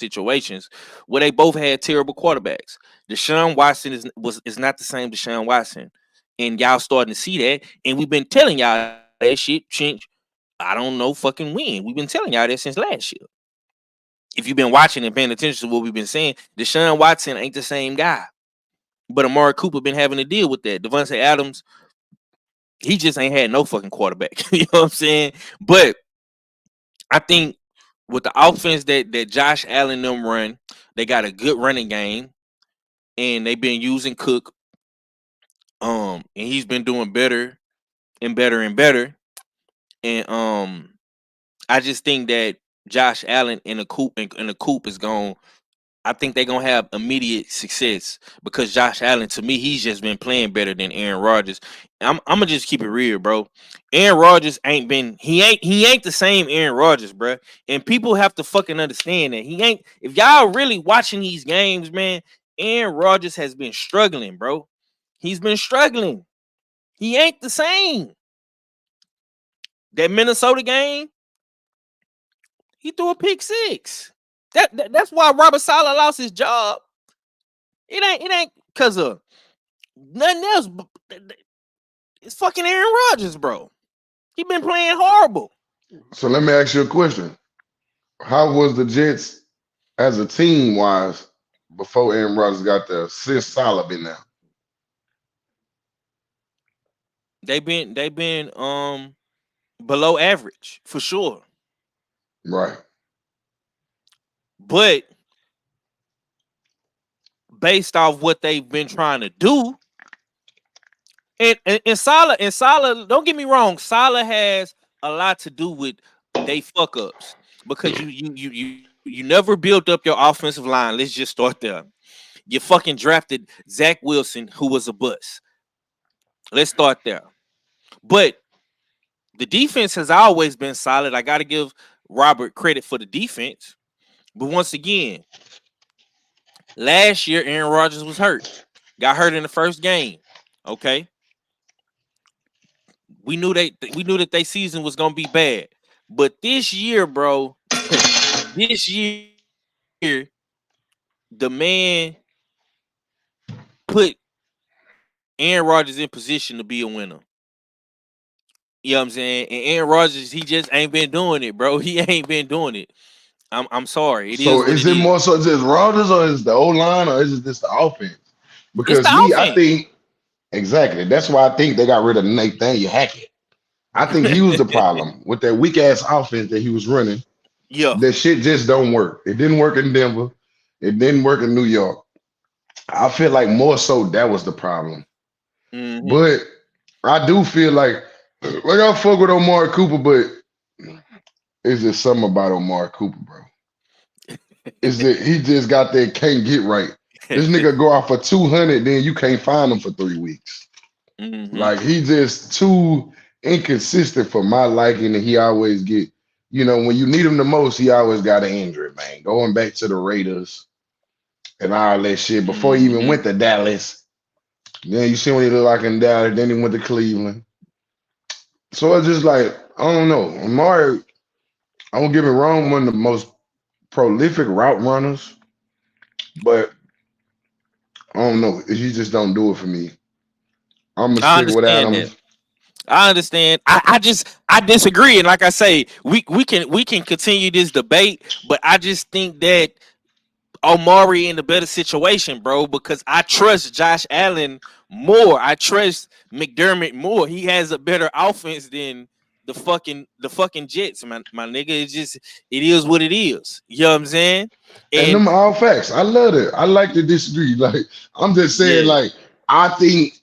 situations where they both had terrible quarterbacks. Deshaun Watson is not the same Deshaun Watson, and y'all starting to see that. And we've been telling y'all that shit since I don't know fucking when. We've been telling y'all that since last year. If you've been watching and paying attention to what we've been saying, Deshaun Watson ain't the same guy. But Amari Cooper been having to deal with that. Devontae Adams, he just ain't had no fucking quarterback. You know what I'm saying? But I think with the offense that Josh Allen them run, they got a good running game, and they've been using Cook. And he's been doing better and better and better. And I just think that Josh Allen in a coop is going. I think they're gonna have immediate success because Josh Allen, to me, he's just been playing better than Aaron Rodgers. I'm gonna just keep it real, bro. Aaron Rodgers he ain't the same Aaron Rodgers, bro. And people have to fucking understand that he ain't. If y'all really watching these games, man, Aaron Rodgers has been struggling, bro. He's been struggling. He ain't the same. That Minnesota game, he threw a pick six. That's why Robert Saleh lost his job. It ain't because of nothing else. It's fucking Aaron Rodgers, bro. He been playing horrible. So let me ask you a question. How was the Jets as a team wise before Aaron Rodgers got there since Salah been there? They been below average for sure. Right. But based off what they've been trying to do, and Salah, don't get me wrong, Salah has a lot to do with they fuck ups because you never built up your offensive line. Let's just start there. You fucking drafted Zach Wilson, who was a bust. Let's start there. But the defense has always been solid. I got to give Robert credit for the defense. But once again, last year Aaron Rodgers was hurt. Got hurt in the first game. Okay. We knew that their season was gonna be bad. But this year, bro, this year, the man put Aaron Rodgers in position to be a winner. You know what I'm saying? And Aaron Rodgers, he just ain't been doing it, bro. He ain't been doing it. I'm sorry. It is So what is it it is. more so just Rodgers or is the O line or is it just the offense? It's the Because me, I offense. think exactly. That's why I think they got rid of Nathaniel Hackett. I think he was the problem with that weak ass offense that he was running. Yeah. That shit just don't work. It didn't work in Denver. It didn't work in New York. I feel like more so that was the problem. Hmm. But I do feel like I fuck with Omar Cooper, but it's just something about Omar Cooper, bro. Is that he just got that can't get right. This nigga go out for 200, then you can't find him for 3 weeks. Hmm. Like he just too inconsistent for my liking, and he always get, when you need him the most, he always got an injury, man. Going back to the Raiders and all that shit before he even Hmm. went to Dallas. Then you see what he looked like in Dallas. Then he went to Cleveland. So it's just like I don't know. Amari, I don't get me wrong, one of the most prolific route runners, but I don't know. He just don't do it for me. I'm gonna I stick with understand that. Adams. I understand. I disagree, and like I say, we can continue this debate, but I just think that Omari in the better situation, bro, because I trust Josh Allen more. I trust McDermott more. He has a better offense than the fucking Jets, my nigga. It's just it is what it is. You know what I'm saying? And And them all facts. I love it. I like to disagree. Like I'm just saying, yeah, I think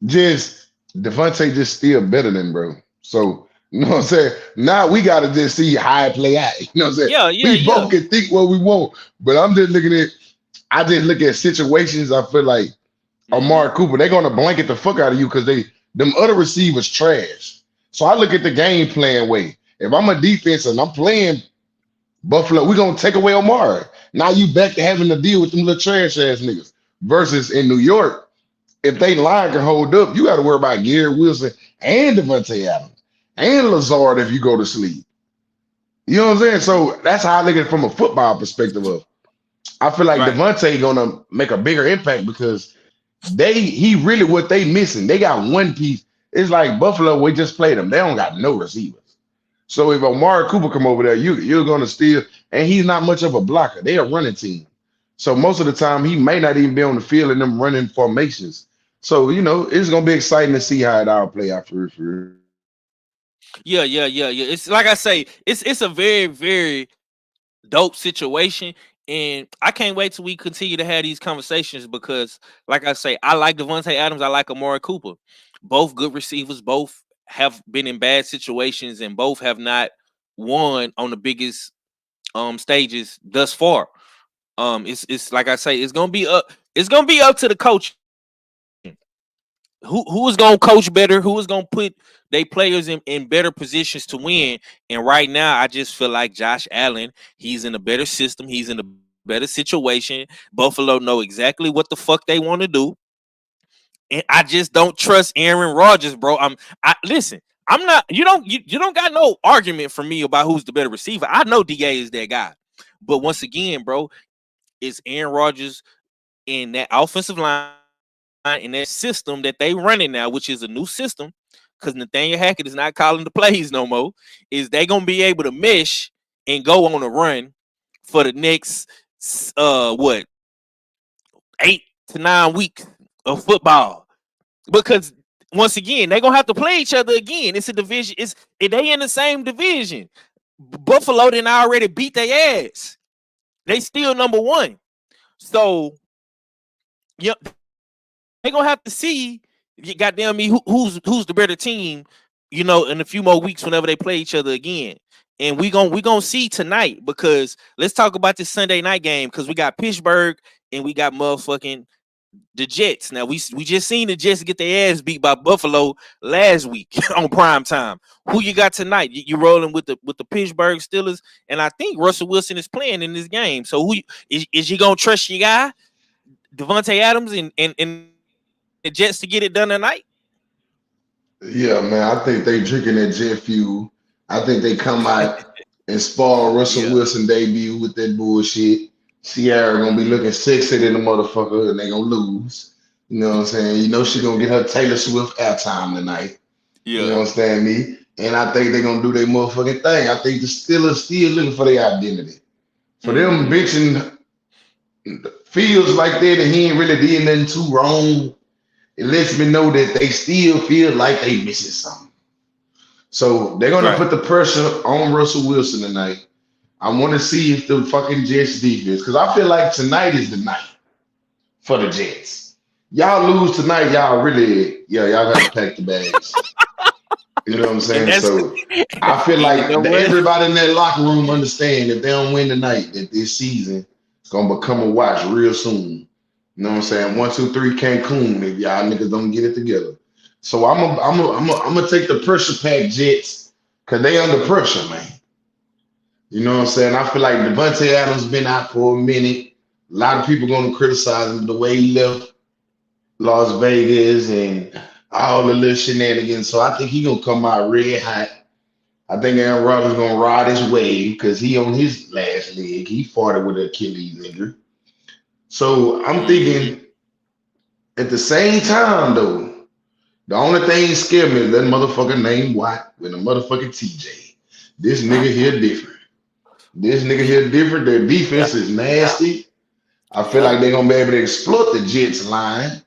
just Devontae just still better than bro. So you know what I'm saying? Now we gotta just see how it play out. You know what I'm saying? yeah, yeah, We yeah. both can think what we want, but I'm just looking at I just look at situations. I feel like Hmm. Amari Cooper, they're gonna blanket the fuck out of you because them other receivers trash. So I look at the game plan way. If I'm a defense and I'm playing Buffalo, we're gonna take away Omari. Now you back to having to deal with them little trash ass niggas. Versus in New York, if they line can hold up, you got to worry about Gary Wilson and Devontae Adams and Lazard if you go to sleep. You know what I'm saying? Hmm. So that's how I look at it from a football perspective. Of I feel like Right. Devontae gonna make a bigger impact because he really what they missing. They got one piece. It's like Buffalo. We just played them. They don't got no receivers. So if Amari Cooper come over there, you're gonna steal, and he's not much of a blocker. They're a running team. So most of the time he may not even be on the field in them running formations. So it's gonna be exciting to see how it all play out for real. Yeah, yeah, yeah, yeah. It's like I say, it's a very, very dope situation. And I can't wait till we continue to have these conversations because, like I say, I like Devontae Adams. I like Amari Cooper. Both good receivers. Both have been in bad situations, and both have not won on the biggest stages thus far. It's like I say, it's gonna be up. It's gonna be up to the coach. Who is gonna coach better? Who is gonna put their players in better positions to win? And right now, I just feel like Josh Allen, he's in a better system, he's in a better situation. Buffalo know exactly what the fuck they want to do. And I just don't trust Aaron Rodgers, bro. I listen, I'm not you don't got no argument for me about who's the better receiver. I know DA is that guy. But once again, bro, it's Aaron Rodgers in that offensive line and that system that they running now, which is a new system, because Nathaniel Hackett is not calling the plays no more, is they gonna be able to mesh and go on a run for the next what 8 to 9 weeks of football. Because once again, they're gonna have to play each other again. It's a division, they in the same division. Buffalo didn't already beat their ass. They still number one. So they gonna have to see, you goddamn me, who's the better team, in a few more weeks whenever they play each other again. and we gonna see tonight, because let's talk about this Sunday night game, because we got Pittsburgh and we got motherfucking the Jets. Now we just seen the Jets get their ass beat by Buffalo last week on prime time. Who you got tonight? You rolling with the Pittsburgh Steelers, and I think Russell Wilson is playing in this game. So is you gonna trust your guy Devontae Adams and the Jets to get it done tonight? Yeah, man, I think they drinking that jet fuel. I think they come out and spoil Russell Yeah. Wilson debut with that bullshit. Sierra gonna be looking sexy than the motherfucker, and they gonna lose. You know what I'm saying? You know she gonna get her Taylor Swift airtime tonight. You Yeah. know what I'm saying, me? And I think they gonna do their motherfucking thing. I think the Steelers still looking for their identity. For them Mm-hmm. bitching feels like that and he ain't really did nothing too wrong. It lets me know that they still feel like they missing something. So they're gonna Right. put the pressure on Russell Wilson tonight. I want to see if the fucking Jets defense, because I feel like tonight is the night for the Jets. Y'all lose tonight, y'all really, yeah, y'all got to pack the bags. You know what I'm And saying? that's So I feel you like know what? everybody in that locker room understand if they don't win tonight, that this season is gonna become a watch real soon. You know what I'm saying? Mm-hmm. 1, 2, 3 Cancun if y'all niggas don't get it together. So I'm gonna take the pressure pack Jets because they under pressure, man. You know what I'm saying? I feel like Devontae Adams been out for a minute. A lot of people gonna criticize him the way he left Las Vegas and all the little shenanigans. So I think he gonna come out red hot. I think Aaron Rodgers gonna ride his wave because he on his last leg. He fought with an Achilles injury. So I'm Mm-hmm. thinking at the same time though, the only thing scare me is that motherfucker named Watt with a motherfucking TJ. This nigga here different. This nigga here different. Their Yeah. defense is Yeah. nasty. I feel Yeah. like they're gonna be able to exploit the Jets line.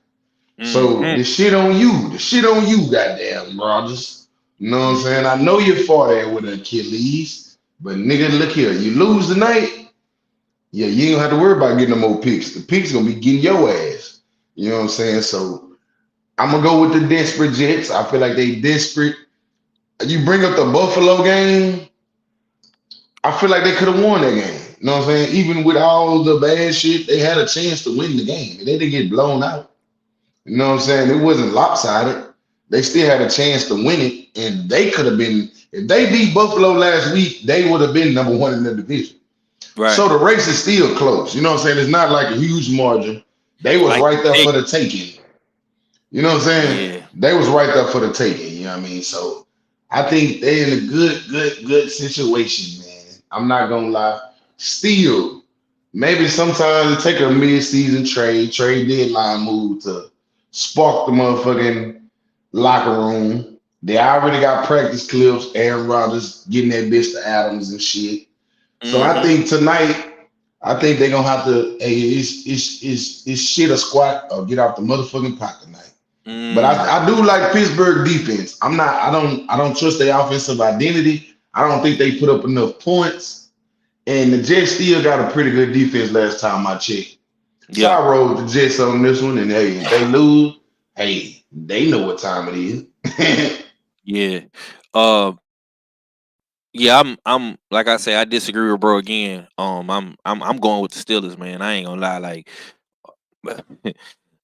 So Mm-hmm. the shit on you. The shit on you, goddamn Rodgers. You know what I'm saying? I know you fought there with Achilles, but nigga, look here. You lose tonight, yeah, you ain't gonna have to worry about getting no more picks. The picks gonna be getting your ass. You know what I'm saying? So I'm gonna go with the desperate Jets. I feel like they desperate. You bring up the Buffalo game, I feel like they could have won that game. You know what I'm saying? Even with all the bad shit, they had a chance to win the game. They didn't get blown out. You know what I'm saying? It wasn't lopsided. They still had a chance to win it, and they could have been. If they beat Buffalo last week, they would have been number one in the division. Right. So the race is still close. You know what I'm saying? It's not like a huge margin. They was Like right there hey, for the taking. You know what I'm saying? yeah. They was right there for the taking. You know what I mean? So I think they're in a good situation, man. I'm not gonna lie. Still, maybe sometimes take a mid-season trade deadline move to spark the motherfucking locker room. They already got practice clips, Aaron Rodgers getting that bitch to Adams and shit. So I Mm-hmm. think tonight, I think they're gonna have to, hey, it's shit or squat or get off the motherfucking pot tonight. But Mm. I do like Pittsburgh defense. I don't trust their offensive identity. I don't think they put up enough points. And the Jets still got a pretty good defense last time I checked. So Yeah. I rolled with the Jets on this one. And hey, if they lose, hey, they know what time it is. Yeah. Uh yeah, I'm like I say, I disagree with bro again. I'm going with the Steelers, man. I ain't gonna lie. Like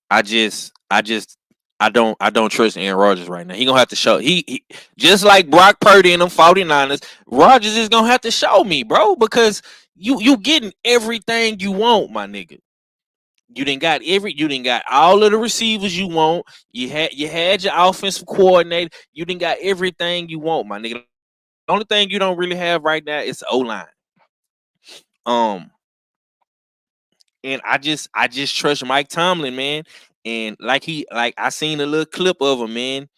I just I don't trust Aaron Rodgers right now. He gonna have to show he just like Brock Purdy and them 49ers, Rodgers is gonna have to show me, bro, because you getting everything you want, my nigga. You didn't got all of the receivers you want. You had your offensive coordinator. You didn't got everything you want, my nigga. The only thing you don't really have right now is O line. Um, and I just trust Mike Tomlin, man. And like I seen a little clip of him, man.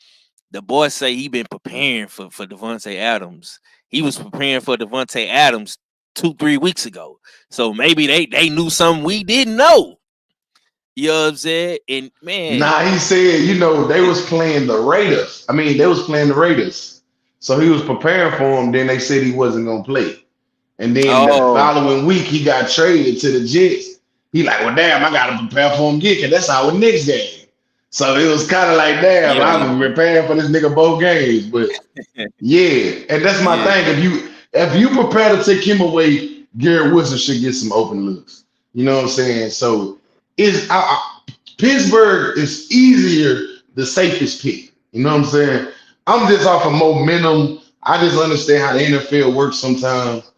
The boy say he been preparing for Devontae Adams. He was preparing for Devontae Adams 2-3 weeks ago. So maybe they knew something we didn't know. You know what I'm saying? And man, Nah, he said, they was playing the Raiders. I mean, they was playing the Raiders. So he was preparing for them. Then they said he wasn't gonna play. And then the oh following week he got traded to the Jets. He like, well, damn, I gotta prepare for him again, 'cause that's our next game. So it was kind of like, damn, yeah, I've been preparing for this nigga both games. But yeah, and that's my yeah, thing. if you prepare to take him away, Garrett Wilson should get some open looks. You know what I'm saying? So Pittsburgh is easier, the safest pick. You know what I'm saying? I'm just off of momentum. I just understand how the NFL works sometimes.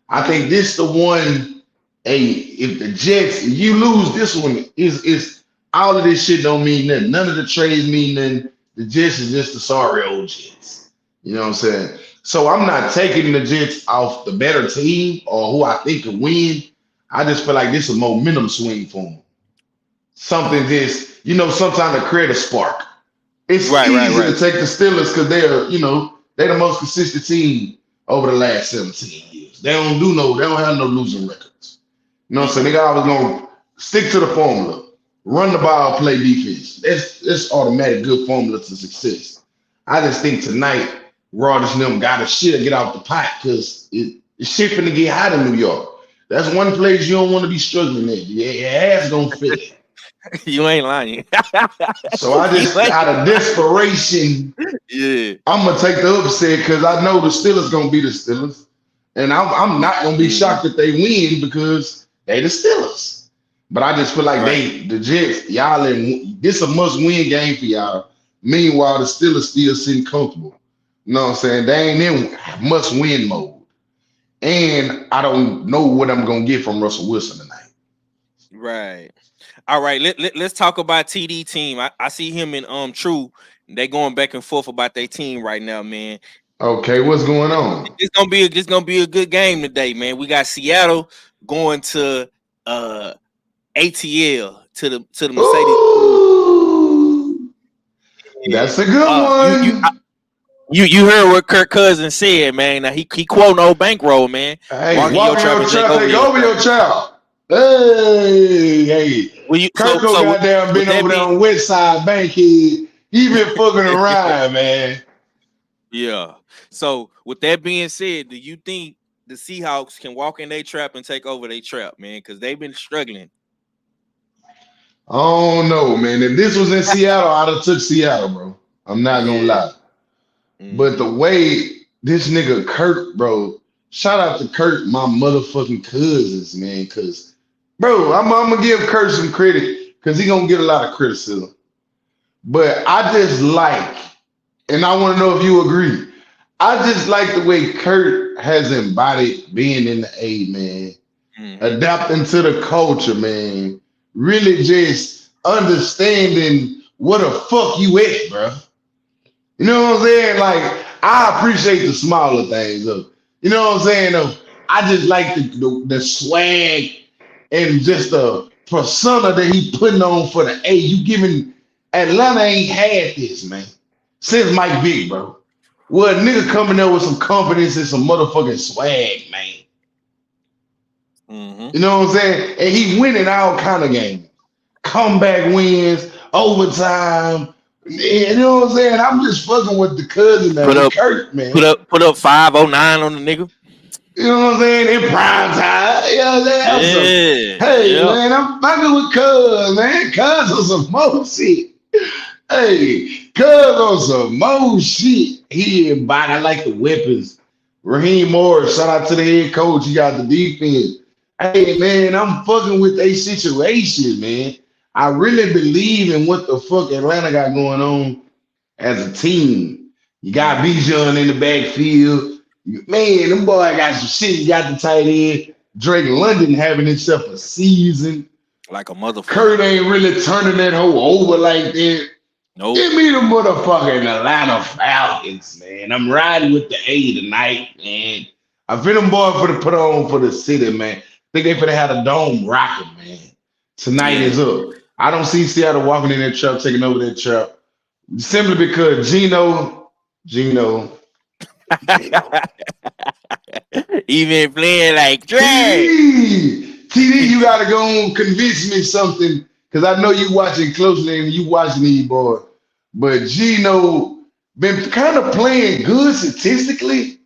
I think this the one. Hey, if the Jets, if you lose this one, is all of this shit don't mean nothing. None of the trades mean nothing. The Jets is just the sorry old Jets. You know what I'm saying? So I'm not taking the Jets off the better team or who I think could win. I just feel like this is a momentum swing for them. Something just, sometimes to create a spark. It's easy to take the Steelers because they're the most consistent team over the last 17 years. They don't have no losing records. You know what I'm saying? They always gonna stick to the formula. Run the ball, play defense. That's automatic good formula to success. I just think tonight, Rodgers and them got to get out the pot because it's shit finna get hot in New York. That's one place you don't want to be struggling at. Your ass gonna feel it. You ain't lying. So I just, out of desperation, I'm gonna take the upset because I know the Steelers gonna be the Steelers, and I'm not gonna be shocked if they win because they the Steelers. But I just feel like the Jets, this a must-win game for y'all. Meanwhile, the Steelers still sitting comfortable. You know what I'm saying? They ain't in must-win mode, and I don't know what I'm gonna get from Russell Wilson tonight. Right. All right, let's talk about TD team. I see him and True. They going back and forth about their team right now, man. Okay, what's going on? It's gonna be a good game today, man. We got Seattle going to ATL to the Mercedes. Ooh, that's a good one. You heard what Kirk Cousins said, man. Now he quoting old bankroll, man. Hey, walk your trap, take over your trap. Hey. Kirk goddamn been over there on West Side Bankhead. He been fucking around, man. Yeah. So with that being said, do you think the Seahawks can walk in their trap and take over their trap, man? Because they've been struggling. I don't know, man. If this was in Seattle, I'd have took Seattle, bro. I'm not gonna lie. But the way this nigga Kirk, bro, shout out to Kirk, my motherfucking cousins, man. Cause, bro, I'm gonna give Kirk some credit because he gonna get a lot of criticism. But I just like, and I want to know if you agree. I just like the way Kurt has embodied being in the A, man. Adapting to the culture, man. Really just understanding what the fuck you at, bro. You know what I'm saying? Like, I appreciate the smaller things. You know what I'm saying? I just like the swag and just the persona that he putting on for the A. You giving Atlanta ain't had this, man. Since Mike Vick, bro. Well, a nigga coming there with some confidence and some motherfucking swag, man. You know what I'm saying? And he winning all kind of games. Comeback wins, overtime. You know what I'm saying? I'm just fucking with the cousin, man. Kurt, man. Put up 509 on the nigga. You know what I'm saying? In prime time. You know what I'm saying? Man, I'm fucking with Cuz, man. Cuz on some more shit. Hey, Cuz on some more shit. He embodied. I like the weapons. Raheem Morris, shout out to the head coach. He got the defense. Hey, man, I'm fucking with a situation, man. I really believe in what the fuck Atlanta got going on as a team. You got Bijan in the backfield. Man, them boy got some shit. You got the tight end. Drake London having himself a season. Like a motherfucker. Kurt ain't really turning that hoe over like that. Nope. Give me the motherfucking Atlanta Falcons, man. I'm riding with the A tonight, man. I feel them boys for the put on for the city, man. I think they finna have a dome rocking, man. Tonight is up. I don't see Seattle walking in that trap, taking over that trap. Simply because Gino. Even playing like Drake. TD, you gotta go and convince me something. Because I know you watching closely and you watching these boys. But Gino been kind of playing good statistically.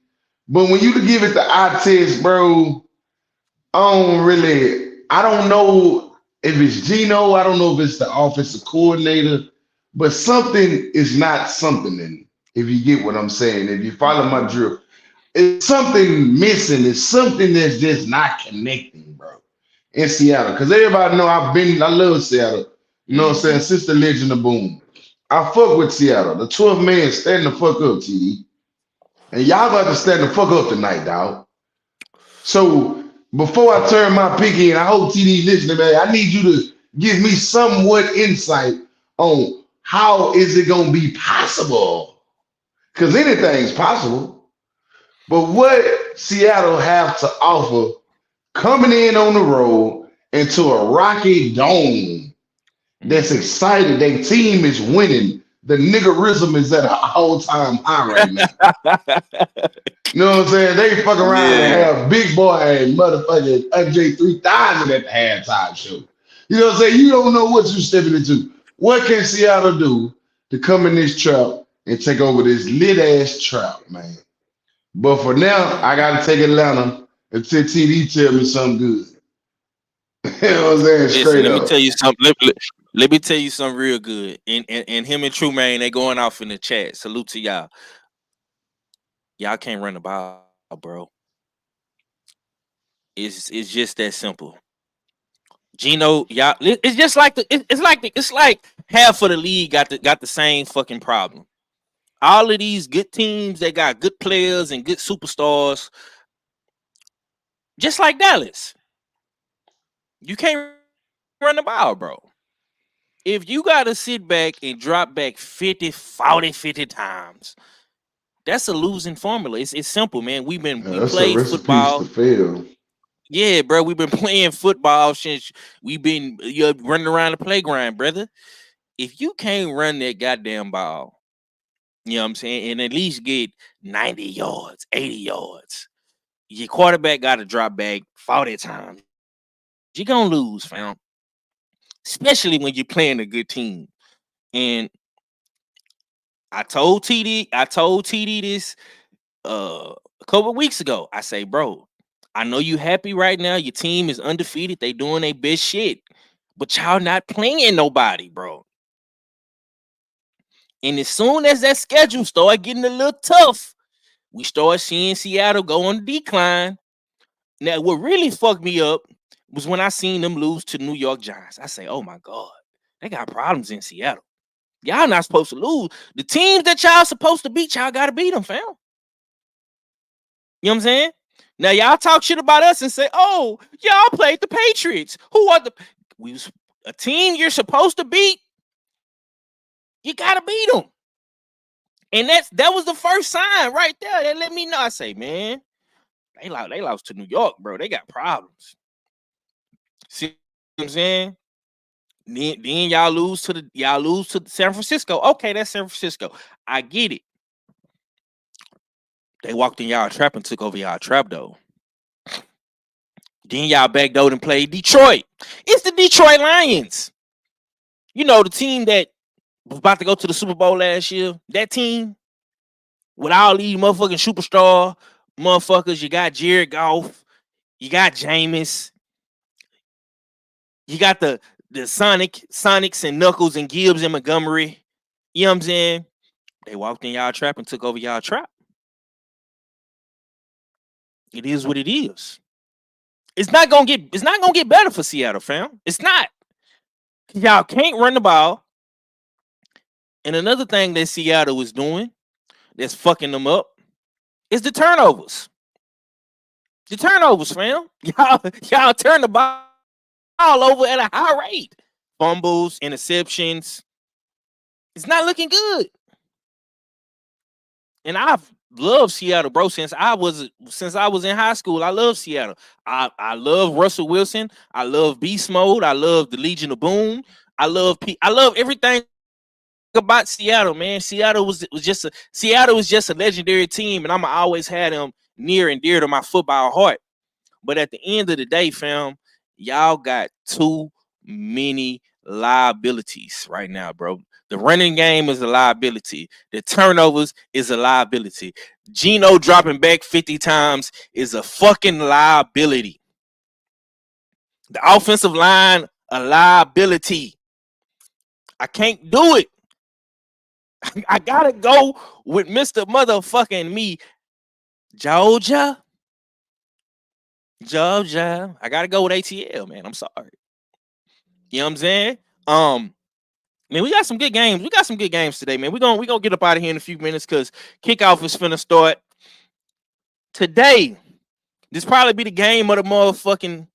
But when you give it the eye test, bro, I don't know if it's Gino. I don't know if it's the offensive coordinator. But something is not something, if you get what I'm saying. If you follow my drill. it's something missing. It's something that's just not connecting, bro. In Seattle, because everybody know I love Seattle. You know what I'm saying? Mm-hmm. Since the Legend of Boom, I fuck with Seattle. The 12th man stand the fuck up, TD, and y'all got to stand the fuck up tonight, dog. So before I turn my pick in, I hope TD listening, man. I need you to give me somewhat insight on how is it gonna be possible? Because anything's possible. But what Seattle have to offer coming in on the road into a rocky dome that's Mm-hmm. excited. Their team is winning. The niggerism is at an all-time high right now. You know what I'm saying? They fuck around and Yeah. have Big Boy and motherfucking AJ 3000 at the halftime show. You know what I'm saying? You don't know what you're stepping into. What can Seattle do to come in this trap and take over this lit ass trap, man? But for now, I gotta take Atlanta until TD tell me something good. You know what I'm saying? Listen, Straight let me tell up. you something. Let me tell you something real good. And him and True Man, they going off in the chat. Salute to y'all. Y'all can't run the ball, bro. It's just that simple. Gino, y'all, it's just like it's like half of the league got the same fucking problem. All of these good teams, they got good players and good superstars, just like Dallas. You can't run the ball, bro. If you got to sit back and drop back 50, 40, 50 times, that's a losing formula. It's simple, man. Yeah, We that's a played recipe to football. fail. Yeah, bro. We've been playing football since we've been running around the playground, brother. If you can't run that goddamn ball, you know what I'm saying, and at least get 90 yards, 80 yards, your quarterback got to drop back 40 times. You're gonna lose, fam. Especially when you're playing a good team. And I told TD this a couple of weeks ago. I say, bro, I know you happy right now. Your team is undefeated. They doing their best shit. But y'all not playing nobody, bro. And as soon as that schedule start getting a little tough, we start seeing Seattle go on the decline. Now, what really fucked me up was when I seen them lose to the New York Giants. I say, oh my God, they got problems in Seattle. Y'all not supposed to lose. The teams that y'all supposed to beat, y'all gotta beat them, fam. You know what I'm saying? Now y'all talk shit about us and say, "Oh, y'all played the Patriots. Who are the we was a team you're supposed to beat? You gotta beat them." And that was the first sign right there that let me know. I say, man, they lost to New York, bro. They got problems. See what I'm saying? Then y'all lose to San Francisco. Okay, that's San Francisco. I get it. They walked in y'all trap and took over y'all trap though. Then y'all backdoored and played Detroit. It's the Detroit Lions. You know, the team that was about to go to the Super Bowl last year. That team with all these motherfucking superstar motherfuckers. You got Jared Goff. You got Jameis. You got the Sonics and Knuckles and Gibbs and Montgomery. You know what I'm saying? They walked in y'all trap and took over y'all trap. It is what it is. It's not gonna get better for Seattle, fam. It's not. Y'all can't run the ball. And another thing that Seattle is doing that's fucking them up is the turnovers. The turnovers, fam. Y'all turn the ball over at a high rate. Fumbles, interceptions. It's not looking good. And I've loved Seattle, bro, since I was in high school. I love Seattle. I love Russell Wilson. I love Beast Mode. I love the Legion of Boom. I love everything about Seattle, man. Seattle was just a legendary team, and I'ma always had them near and dear to my football heart. But at the end of the day, fam, y'all got too many liabilities right now, bro. The running game is a liability. The turnovers is a liability. Gino dropping back 50 times is a fucking liability. The offensive line, a liability. I can't do it. I gotta go with Mr. Motherfucking me. Georgia. Georgia. I gotta go with ATL, man. I'm sorry. You know what I'm saying? Man, we got some good games. We got some good games today, man. We gonna get up out of here in a few minutes because kickoff is finna start today. This probably be the game of the motherfucking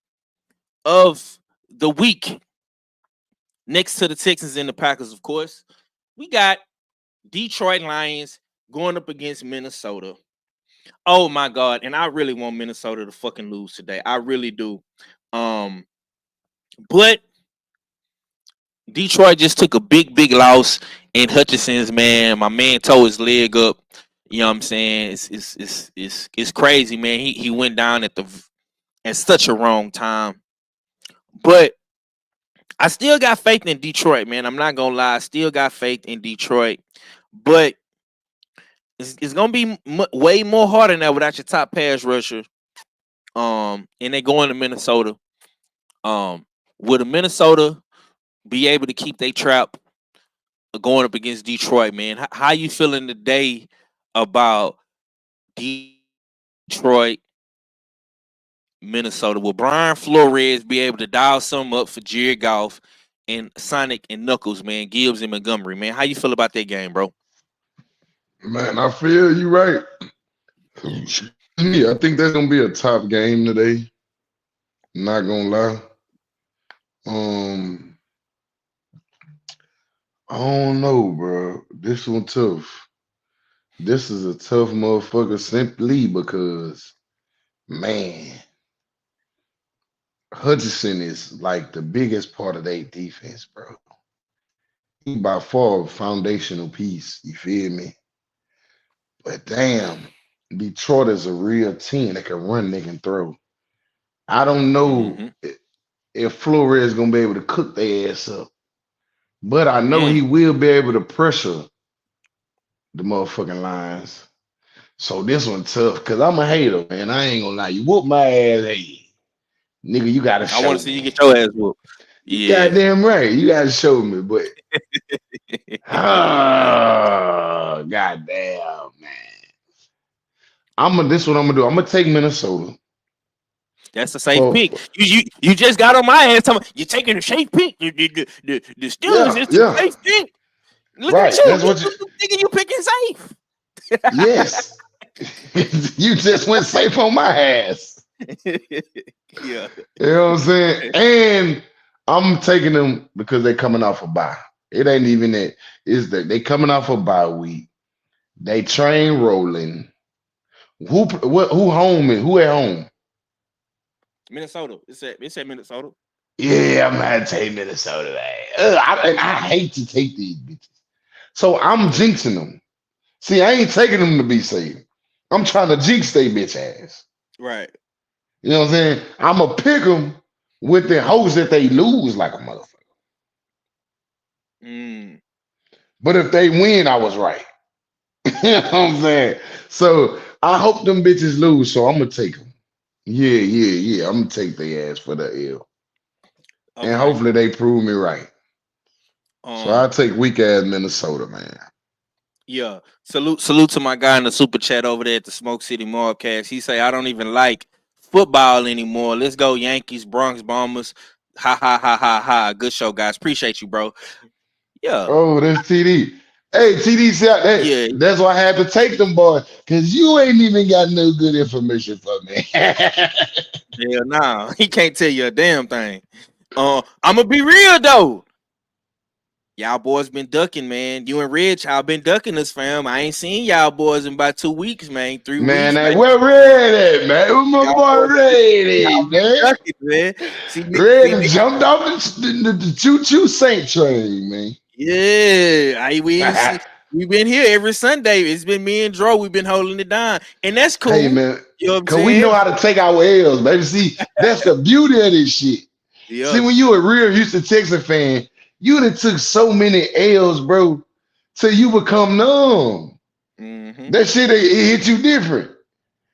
of the week. Next to the Texans and the Packers, of course. We got Detroit Lions going up against Minnesota. Oh my God. And I really want Minnesota to fucking lose today. I really do. But Detroit just took a big loss in Hutchinson's, man. My man tore his leg up. You know what I'm saying? It's crazy, man. He went down at such a wrong time. But I still got faith in Detroit, man. I'm not gonna lie. I still got faith in Detroit. But it's gonna be way more harder now without your top pass rusher. And they going to Minnesota. Will the Minnesota be able to keep their trap going up against Detroit, man? How you feeling today about Detroit, Minnesota? Will Brian Flores be able to dial something up for Jared Goff and Sonic and Knuckles, man? Gibbs and Montgomery, man. How you feel about that game, bro? Man, I feel you right. I think that's gonna be a top game today. Not gonna lie. I don't know, bro. This one tough. This is a tough motherfucker simply because, man, Hutchinson is like the biggest part of their defense, bro. He by far a foundational piece. You feel me? But damn, Detroit is a real team that can run, they can throw. I don't know if Flores is gonna be able to cook their ass up, but I know he will be able to pressure the motherfucking Lions. So this one tough because I'm a hater, man. I ain't gonna lie. You whoop my ass, hey, nigga. You gotta show me. I want to see you get your ass whooped. Yeah, goddamn right. You gotta show me, but oh, goddamn, man. This what I'm gonna do. I'm gonna take Minnesota. That's a safe pick. You just got on my ass talking. You're taking a safe pick. The Steelers is a safe pick. Look at you. That's what you thinking. You picking safe. Yes. You just went safe on my ass. Yeah. You know what I'm saying? And I'm taking them because they're coming off a bye. It ain't even that. It's that they coming off a bye week. They train rolling. Who home is? Who at home? Minnesota. It's at Minnesota. Yeah, I'm gonna take Minnesota. I hate to take these bitches. So I'm jinxing them. See, I ain't taking them to be safe. I'm trying to jinx they bitch ass. Right. You know what I'm saying? I'm going to pick them with the hopes that they lose like a motherfucker. But if they win, I was right. You know what I'm saying? So I hope them bitches lose, so I'm going to take them. Yeah. I'm going to take their ass for the L. Okay. And hopefully they prove me right. So I take weak ass Minnesota, man. Yeah. Salute to my guy in the super chat over there at the Smoke City Mallcast. He say, I don't even like football anymore. Let's go Yankees, Bronx Bombers. Ha ha ha ha ha. Good show, guys. Appreciate you, bro. Yeah. Oh, that's TD. Hey, TD said that's why I had to take them, boy, because you ain't even got no good information for me. Hell nah. He can't tell you a damn thing. I'm gonna be real though. Y'all boys been ducking, man. You and Rich, y'all been ducking us, fam. I ain't seen y'all boys in about 2 weeks, man. 3 weeks. Man, where Red at, man? Where my boy Red at, man? Ducking, man. See, Red jumped off the choo-choo Saint train, man. Yeah. We've been here every Sunday. It's been me and Dro. We've been holding it down. And that's cool. Hey, man. You know because we know how to take our L's, baby. See, that's the beauty of this shit. Yep. See, when you a real Houston Texans fan, you done took so many L's, bro, till you become numb. That shit, it hit you different.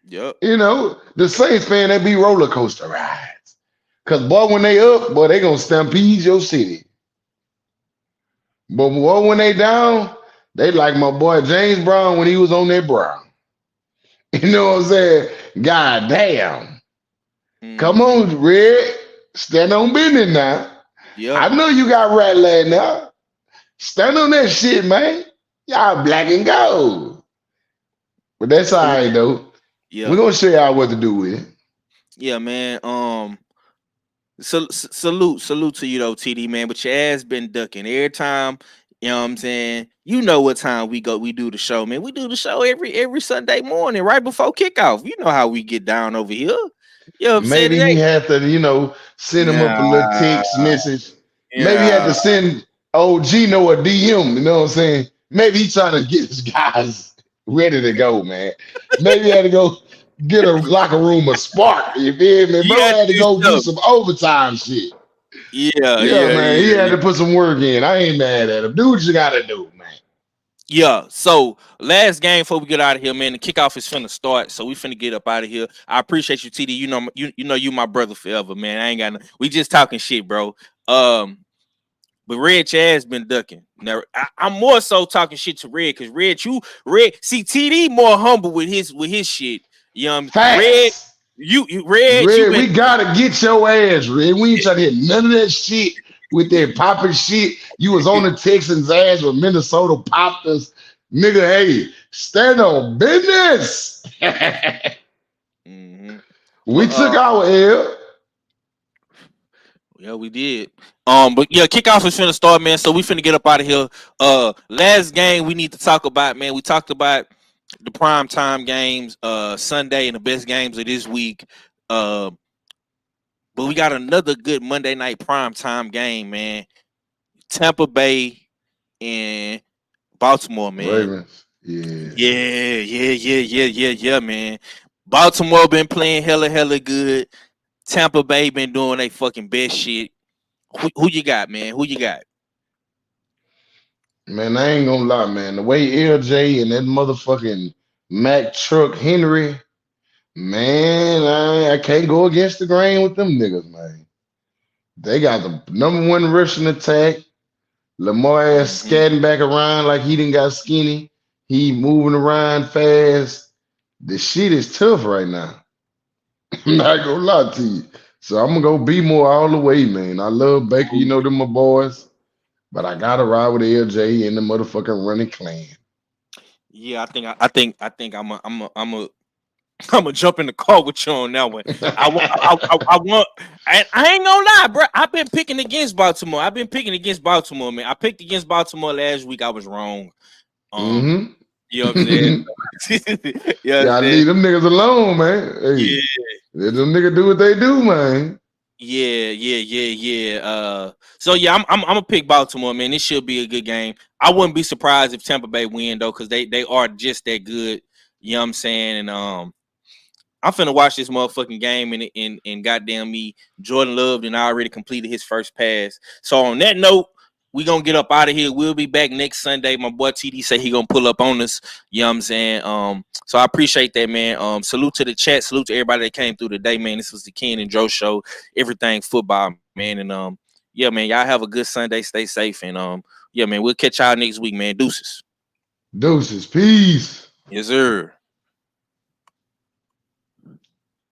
Yep. You know, the Saints fan, they be roller coaster rides. Because, boy, when they up, boy, they going to stampede your city. But, boy, when they down, they like my boy James Brown when he was on that Brown. You know what I'm saying? God damn. Come Mm-hmm. on, Red. Stand on business now. Yep. I know you got rat lag now. Stand on that shit, man. Y'all black and gold. But that's all right, though. We're Yep. going to show y'all what to do with it. Yeah, man. Salute to you though, TD man. But your ass been ducking every time. You know what I'm saying? You know what time we do the show, man. We do the show every Sunday morning, right before kickoff. You know how we get down over here. You know what I'm saying? Maybe It he ain't had to, send him up a little yeah, text message. Maybe he had yeah. to send old Gino a DM, you know what I'm saying? Maybe he trying to get his guys ready to go, man. Maybe he had to go get a locker room a spark. You feel me? You Bro had to had to do go do something. some overtime shit. Yeah, Yeah, yeah, man. yeah, He had yeah. to put some work in. I ain't mad at him. Do what you gotta do, man. Yeah, so last game before we get out of here, man. The kickoff is finna start, so we finna get up out of here. I appreciate you, TD. You my brother forever, man. I ain't got no. We just talking shit, bro. But Red Chad's been ducking. Now I'm more so talking shit to Red because Red. See TD more humble with his shit. Red, Facts. Red, you Red, been we gotta get your ass, Red. We ain't trying to hit none of that shit with that popping shit. You was on the Texans ass when Minnesota popped us. Nigga, hey, stand on business. hmm We But took our L. yeah, we did. But yeah, kickoff is finna start, man. So we finna get up out of here. Last game we need to talk about, man. We talked about the prime time games, Sunday and the best games of this week. Uh, but we got another good Monday night prime time game, man. Tampa Bay and Baltimore, man. Ravens. Yeah. Yeah, man. Baltimore been playing hella good. Tampa Bay been doing their fucking best shit. Who you got, man? Who you got? Man, I ain't gonna lie, man. The way LJ and that motherfucking Mack truck Henry, man, I can't go against the grain with them niggas, man. They got the number one rushing attack. Lamar ass Mm-hmm. scatting back around like he didn't got skinny. He moving around fast. The shit is tough right now. I'm not gonna lie to you. So I'm gonna go be more all the way, man. I love Baker, them my boys, but I gotta ride with LJ and the motherfucking running clan. Yeah, I think I'm gonna jump in the car with you on that one. I want. I ain't gonna lie, bro. I've been picking against Baltimore. Man. I picked against Baltimore last week. I was wrong. Um, Mm-hmm. you know what I'm saying? You know what I'm Yeah, I saying? leave them niggas alone, man. Yeah, Hey, let them niggas do what they do, man. yeah. So yeah, I'm gonna pick Baltimore, man. This should be a good game. I wouldn't be surprised if Tampa Bay win though, because they are just that good. You know what I'm saying? And I'm finna watch this motherfucking game and goddamn me, Jordan Love and I already completed his first pass. So on that note, we gonna get up out of here. We'll be back next Sunday. My boy TD say he gonna pull up on us. You know what I'm saying? So I appreciate that, man. Salute to the chat, salute to everybody that came through today, man. This was the Ken and Joe show, everything football, man. And yeah, man, y'all have a good Sunday. Stay safe. And yeah, man, we'll catch y'all next week, man. Deuces. Deuces, peace. Yes, sir.